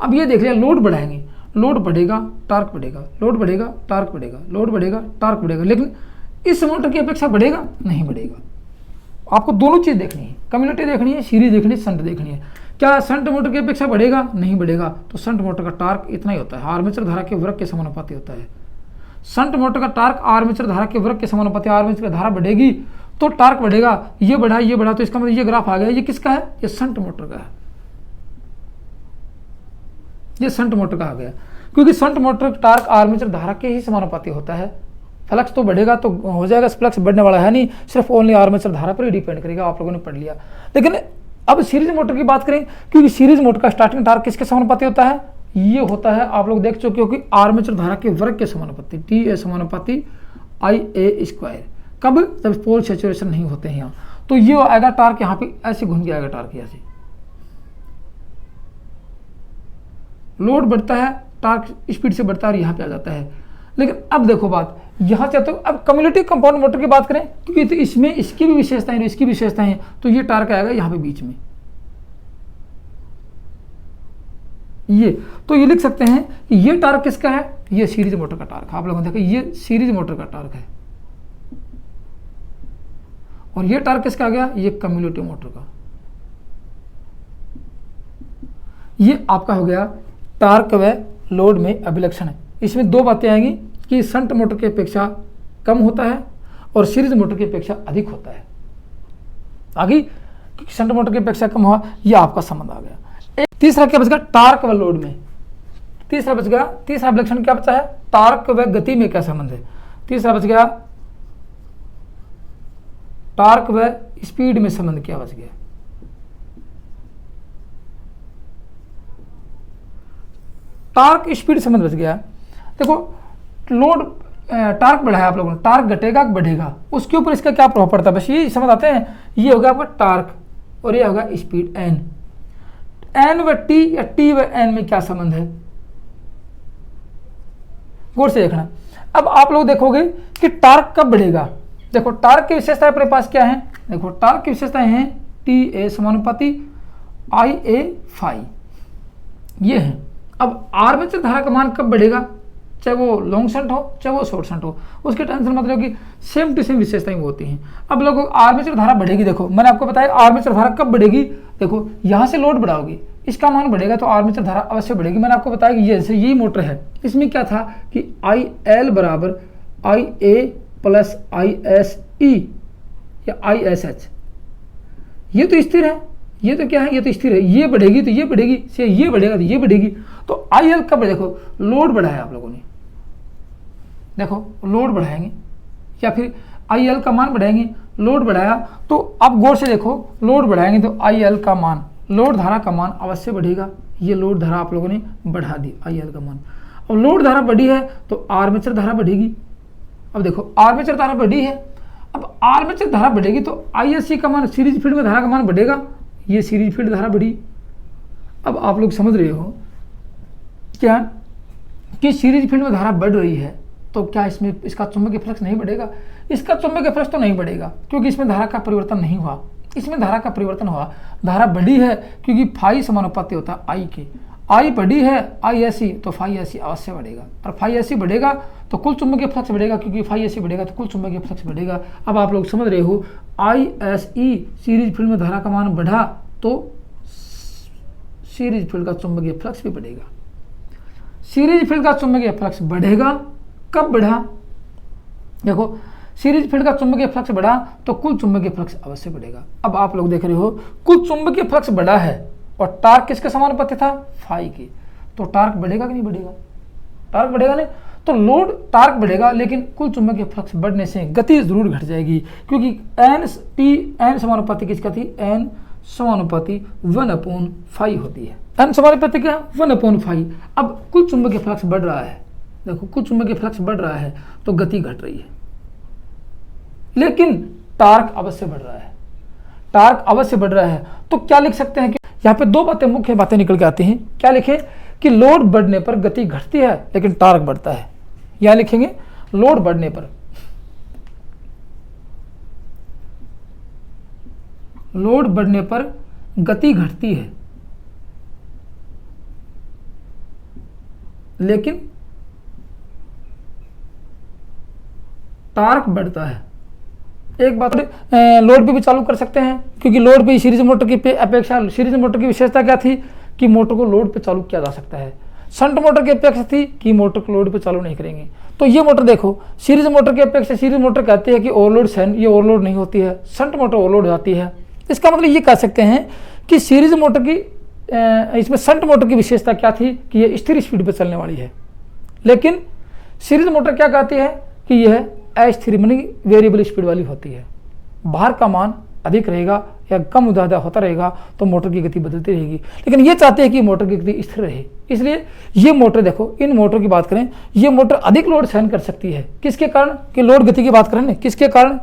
अब ये देख लिया, लोड बढ़ाएंगे, लोड बढ़ेगा टार्क बढ़ेगा, लोड बढ़ेगा टार्क बढ़ेगा, लोड बढ़ेगा टार्क बढ़ेगा, लेकिन इस मोटर की अपेक्षा बढ़ेगा नहीं बढ़ेगा। आपको दोनों चीज देखनी है, कम्युनिटी देखनी है, सीरीज देखनी है, शंट देखनी है। क्या शंट मोटर की अपेक्षा बढ़ेगा, नहीं बढ़ेगा, तो शंट मोटर का टार्क इतना ही होता है, आर्मेचर धारा के वृत्त के समानुपाती होता है। शंट मोटर का टार्क आर्मेचर धारा के वृत्त के समानुपाती, आर्मेचर की धारा बढ़ेगी तो टार्क बढ़ेगा, ये बढ़ा, तो इसका मतलब ये ग्राफ आ गया, ये किसका है, ये शंट मोटर का है, ये शंट मोटर का आ गया, क्योंकि शंट मोटर टार्क आर्मेचर धारा के ही समानुपाती होता है। फ्लक्स तो बढ़ेगा तो हो जाएगा, फ्लक्स बढ़ने वाला है नहीं, सिर्फ ओनली आर्मेचर धारा पर ही डिपेंड करेगा, आप लोगों ने पढ़ लिया। लेकिन अब सीरीज मोटर की बात करें, क्योंकि सीरीज मोटर का स्टार्टिंग टार्क किसके समानुपाती होता है, ये होता है, आप लोग देख चुके हो कि आर्मेचर धारा के वर्ग के समानुपाती, TA समानुपाती IA²। कब, जब पोल सैचुरेशन नहीं होते हैं यहाँ, तो ये आएगा टार्क, यहाँ पे ऐसे घूम के आएगा टार्क, यहाँ से लोड बढ़ता है टार्क स्पीड से बढ़ता है और यहाँ पे आ जाता है। लेकिन अब देखो बात यहाँ से, तो अब कम्युलेटिव कंपाउंड मोटर की बात करें क्योंकि तो इसमें इसकी भी विशेषताएं और इसकी विशेषताएं हैं, तो ये टार्क आएगा यहाँ पे बीच में। ये तो ये लिख सकते हैं कि ये टार्क किसका है, ये सीरीज मोटर का टार्क। आप लोगों ने देखा ये सीरीज मोटर का टार्क है, और ये टार्क किसका आ गया, ये कम्युलेटिव मोटर का। ये आपका हो गया टार्क व लोड में अभिलक्षण है। इसमें दो बातें आएंगी कि शंट मोटर की अपेक्षा कम होता है और सीरीज मोटर की अपेक्षा अधिक होता है। आगे शंट मोटर की अपेक्षा कम हुआ, यह आपका संबंध आ गया। एक तीसरा क्या बच गया, टार्क व लोड में। तीसरा बच गया, तीसरा अभिलक्षण क्या बचा है, टार्क व गति में क्या संबंध है। तीसरा बच गया टार्क व स्पीड में संबंध क्या बच गया। टार्क स्पीड संबंध बच गया। देखो लोड टार्क बढ़ाया आप लोगों ने, टार्क घटेगा बढ़ेगा, उसके ऊपर इसका क्या प्रभाव पड़ता है, बस ये समझ आते हैं। ये होगा आपका टार्क और ये होगा स्पीड एन। एन व टी या टी व एन में क्या संबंध है, गौर से देखना। अब आप लोग देखोगे कि टार्क कब बढ़ेगा। देखो टार्क की विशेषताएं अपने पास क्या है, देखो टार्क की विशेषताएं हैं टी ए समानुपाती आई ए फाई, ये है। अब आर्मेचर धारा का मान कब बढ़ेगा, चाहे वो लॉन्ग शंट हो चाहे वो शॉर्ट शंट हो, उसके टेंशन मतलब कि सेम टू सेम विशेषताएं होती हैं। अब लोगों आर्मेचर धारा बढ़ेगी, देखो मैंने आपको बताया आर्मेचर धारा कब बढ़ेगी। देखो यहाँ से लोड बढ़ाओगी, इसका मान बढ़ेगा तो आर्मेचर धारा अवश्य बढ़ेगी। मैंने आपको बताया कि ये जैसे यही मोटर है, इसमें क्या था कि आई एल बराबर आई ए प्लस आई एस ई या आई एस एच, ये तो स्थिर है, ये तो क्या है, ये तो स्थिर है। ये बढ़ेगी तो ये बढ़ेगी, से ये बढ़ेगा तो ये बढ़ेगी। तो आई एल कब, देखो लोड बढ़ाया आप लोगों ने, देखो लोड बढ़ाएंगे या फिर आई एल का मान बढ़ाएंगे, लोड बढ़ाया तो आप गौर से देखो लोड बढ़ाएंगे तो आई एल का मान, लोड धारा का मान अवश्य बढ़ेगा। ये लोड धारा आप लोगों ने बढ़ा दी, आई एल का मान। अब लोड धारा बढ़ी है तो आर्मेचर धारा बढ़ेगी। अब देखो आर्मेचर धारा बढ़ी है, अब आर्मेचर धारा बढ़ेगी तो आईएससी का मान, सीरीज फील्ड में धारा का मान बढ़ेगा, ये सीरीज फील्ड धारा बढ़ी। अब आप लोग समझ रहे हो क्या कि सीरीज फील्ड में धारा बढ़ रही है तो क्या इसमें इसका चुंबकीय फ्लक्स नहीं बढ़ेगा। इसका चुंबकीय फ्लक्स तो नहीं बढ़ेगा क्योंकि इसमें धारा का परिवर्तन नहीं हुआ, इसमें धारा का परिवर्तन हुआ। धारा बढ़ी है क्योंकि फाई समानुपाती होता है आई के, आई बढ़ी है आई एस तो फाई एस अवश्य बढ़ेगा, और फाई एस बढ़ेगा तो कुल चुंबकीय फ्लक्स बढ़ेगा, क्योंकि फाई एस बढ़ेगा तो कुल चुंबकीय फ्लक्स बढ़ेगा। अब आप लोग समझ रहे हो I S E series field में धारा का मान बढ़ा तो सीरीज फील्ड का चुंबकीय फ्लक्स भी बढ़ेगा। सीरीज फील्ड का चुंबकीय फ्लक्स बढ़ेगा, कब बढ़ा, देखो सीरीज फील्ड का चुंबकीय फ्लक्स बढ़ा तो कुल चुंबकीय फ्लक्स अवश्य बढ़ेगा। अब आप लोग देख रहे हो कुल चुंबकीय फ्लक्स बढ़ा है और टार्क किसके समानुपाती था, फाई के, तो टार्क बढ़ेगा कि नहीं बढ़ेगा, टार्क बढ़ेगा नहीं, तो लोड टार्क बढ़ेगा लेकिन कुल चुंबकीय फ्लक्स बढ़ने से गति जरूर घट जाएगी, क्योंकि एन टी एन समानुपाती किसका थी, एन समानुपाती 1/फाई होती है। एन समानुपाती क्या, 1/फाई। अब कुल चुंबकीय फ्लक्स बढ़ रहा है, देखो कुल चुंबकीय फ्लक्स बढ़ रहा है तो गति घट रही है, लेकिन टार्क अवश्य बढ़ रहा है, टार्क अवश्य बढ़ रहा है। तो क्या लिख सकते हैं कि यहाँ पे दो बातें, मुख्य बातें निकल के आती हैं। क्या लिखें कि लोड बढ़ने पर गति घटती है लेकिन टार्क बढ़ता है। यहाँ लिखेंगे लोड बढ़ने पर, लोड बढ़ने पर गति घटती है लेकिन टार्क बढ़ता है। एक बात लोड पे भी चालू कर सकते हैं, क्योंकि लोड पे सीरीज मोटर की अपेक्षा, सीरीज मोटर की विशेषता क्या थी कि मोटर को लोड पे चालू किया जा सकता है। शंट मोटर की अपेक्षा थी कि मोटर को लोड पे चालू नहीं करेंगे। तो ये मोटर देखो सीरीज मोटर की अपेक्षा, सीरीज मोटर कहती है कि ओवरलोड सहन, ये ओवरलोड नहीं होती है, शंट मोटर ओवरलोड जाती है। इसका मतलब ये कह सकते हैं कि सीरीज मोटर की इसमें शंट मोटर की विशेषता क्या थी कि ये स्थिर स्पीड पर चलने वाली है, लेकिन सीरीज मोटर क्या कहती है कि यह अस्थिर यानी वेरिएबल स्पीड वाली होती है। भार का मान अधिक रहेगा या कम ज़्यादा होता रहेगा तो मोटर की गति बदलती रहेगी, लेकिन ये चाहते हैं कि मोटर की गति स्थिर रहे। इसलिए ये मोटर देखो, इन मोटर की बात करें, ये मोटर अधिक लोड सहन कर सकती है। किसके कारण, कि लोड गति की बात करें ना, किसके कारण,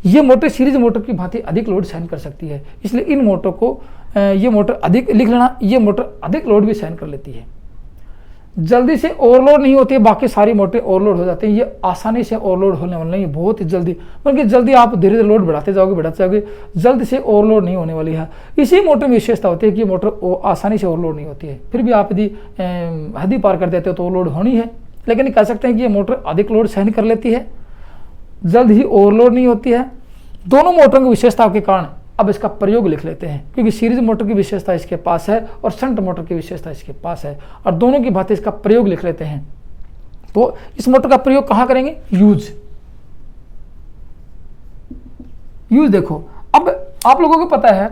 ये मोटर सीरीज मोटर की भांति अधिक लोड सहन कर सकती है। इसलिए इन मोटर को ये मोटर अधिक लिख लेना, ये मोटर अधिक लोड भी सहन कर लेती है। जल्दी से ओवरलोड नहीं होती है, बाकी सारी मोटरें ओवरलोड हो जाती हैं। ये आसानी से ओवरलोड होने वाली नहीं है, बहुत ही जल्दी, बल्कि जल्दी आप धीरे धीरे लोड बढ़ाते जाओगे, जल्दी से ओवरलोड नहीं होने वाली है। इसी मोटर में विशेषता होती है कि मोटर आसानी से ओवरलोड नहीं होती है। फिर भी आप यदि हद ही पार कर देते हो तो ओवरलोड होनी है, लेकिन कह सकते हैं कि ये मोटर अधिक लोड सहन कर लेती है, जल्द ही ओवरलोड नहीं होती है। दोनों मोटरों की विशेषता के कारण अब इसका प्रयोग लिख लेते हैं, क्योंकि सीरीज मोटर की विशेषता इसके पास है और शंट मोटर की विशेषता इसके पास है, और दोनों की बातें इसका प्रयोग लिख लेते हैं। तो इस मोटर का प्रयोग कहां करेंगे? यूज देखो, अब आप लोगों को पता है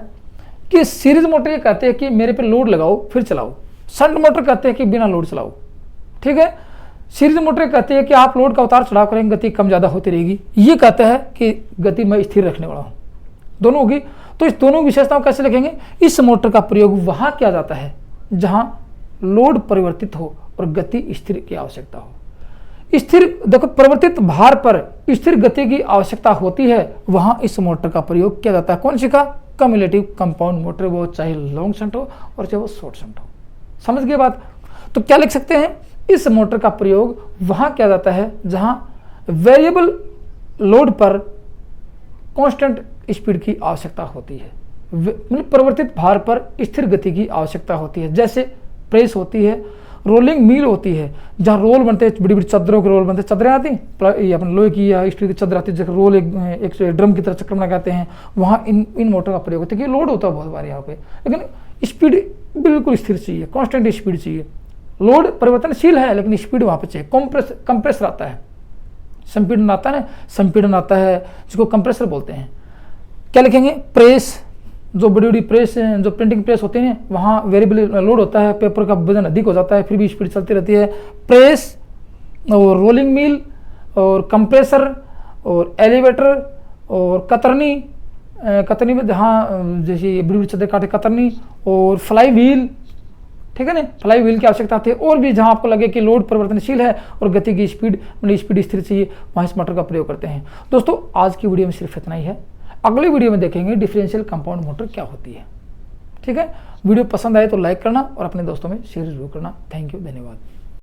कि सीरीज मोटर ये कहते हैं कि मेरे पे लोड लगाओ फिर चलाओ, शंट मोटर कहते हैं कि बिना लोड चलाओ। ठीक है, सीरीज मोटर कहते हैं कि आप लोड का उतार चढ़ाव करेंगे, गति कम ज्यादा होती रहेगी। ये कहता है कि गति मैं स्थिर रखने वाला हूं। दोनों होगी, तो इस दोनों विशेषताओं कैसे लिखेंगे? इस मोटर का प्रयोग वहां किया जाता है जहां लोड परिवर्तित हो और गति स्थिर की आवश्यकता हो। स्थिर देखो, परिवर्तित भार पर स्थिर गति की आवश्यकता होती है, वहां इस मोटर का प्रयोग किया जाता है। कौन सी का? कम्युलेटिव कंपाउंड मोटर, वो चाहे लॉन्ग शंट हो और चाहे वो शॉर्ट शंट हो। समझ गए बात? तो क्या लिख सकते हैं? इस मोटर का प्रयोग वहां किया जाता है जहां वेरिएबल लोड पर कांस्टेंट स्पीड की आवश्यकता होती है, मतलब परिवर्तित भार पर स्थिर गति की आवश्यकता होती है। जैसे प्रेस होती है, रोलिंग मिल होती है, जहां रोल बनते हैं, बड़ी बड़ी चादरों के रोल बनते हैं, चादरें आती हैं, ये अपन लोहे की या स्टील की चादर आती है, जैसे रोल एक ड्रम की तरह चक्कर में लगाते हैं, वहां इन मोटर का प्रयोग होता है। कि लोड होता है बहुत बार यहाँ पे, लेकिन स्पीड बिल्कुल स्थिर चाहिए, कॉन्स्टेंट स्पीड चाहिए। लोड परिवर्तनशील है लेकिन स्पीड वहां पर चाहिए। कंप्रेसर आता है, संपीड़न आता है ना, संपीड़न आता है जिसको कंप्रेसर बोलते हैं। क्या लिखेंगे? प्रेस, जो बड़ी बड़ी प्रेस, जो प्रिंटिंग प्रेस होते हैं, वहाँ वेरिएबल लोड होता है, पेपर का वजन अधिक हो जाता है, फिर भी स्पीड चलती रहती है। प्रेस और रोलिंग मिल और कंप्रेसर और एलिवेटर और कतरनी में जहाँ जैसे बड़ी बड़ी चद्दर काटे, कतरनी और फ्लाई व्हील। ठीक है ना, फ्लाई व्हील की आवश्यकता होती है। और भी जहां आपको लगे कि लोड परिवर्तनशील है और गति की स्पीड स्थिर चाहिए, वहां इस मोटर का प्रयोग करते हैं। दोस्तों, आज की वीडियो में सिर्फ इतना ही है। अगली वीडियो में देखेंगे डिफरेंशियल कंपाउंड मोटर क्या होती है। ठीक है, वीडियो पसंद आए तो लाइक करना और अपने दोस्तों में शेयर जरूर करना। थैंक यू, धन्यवाद।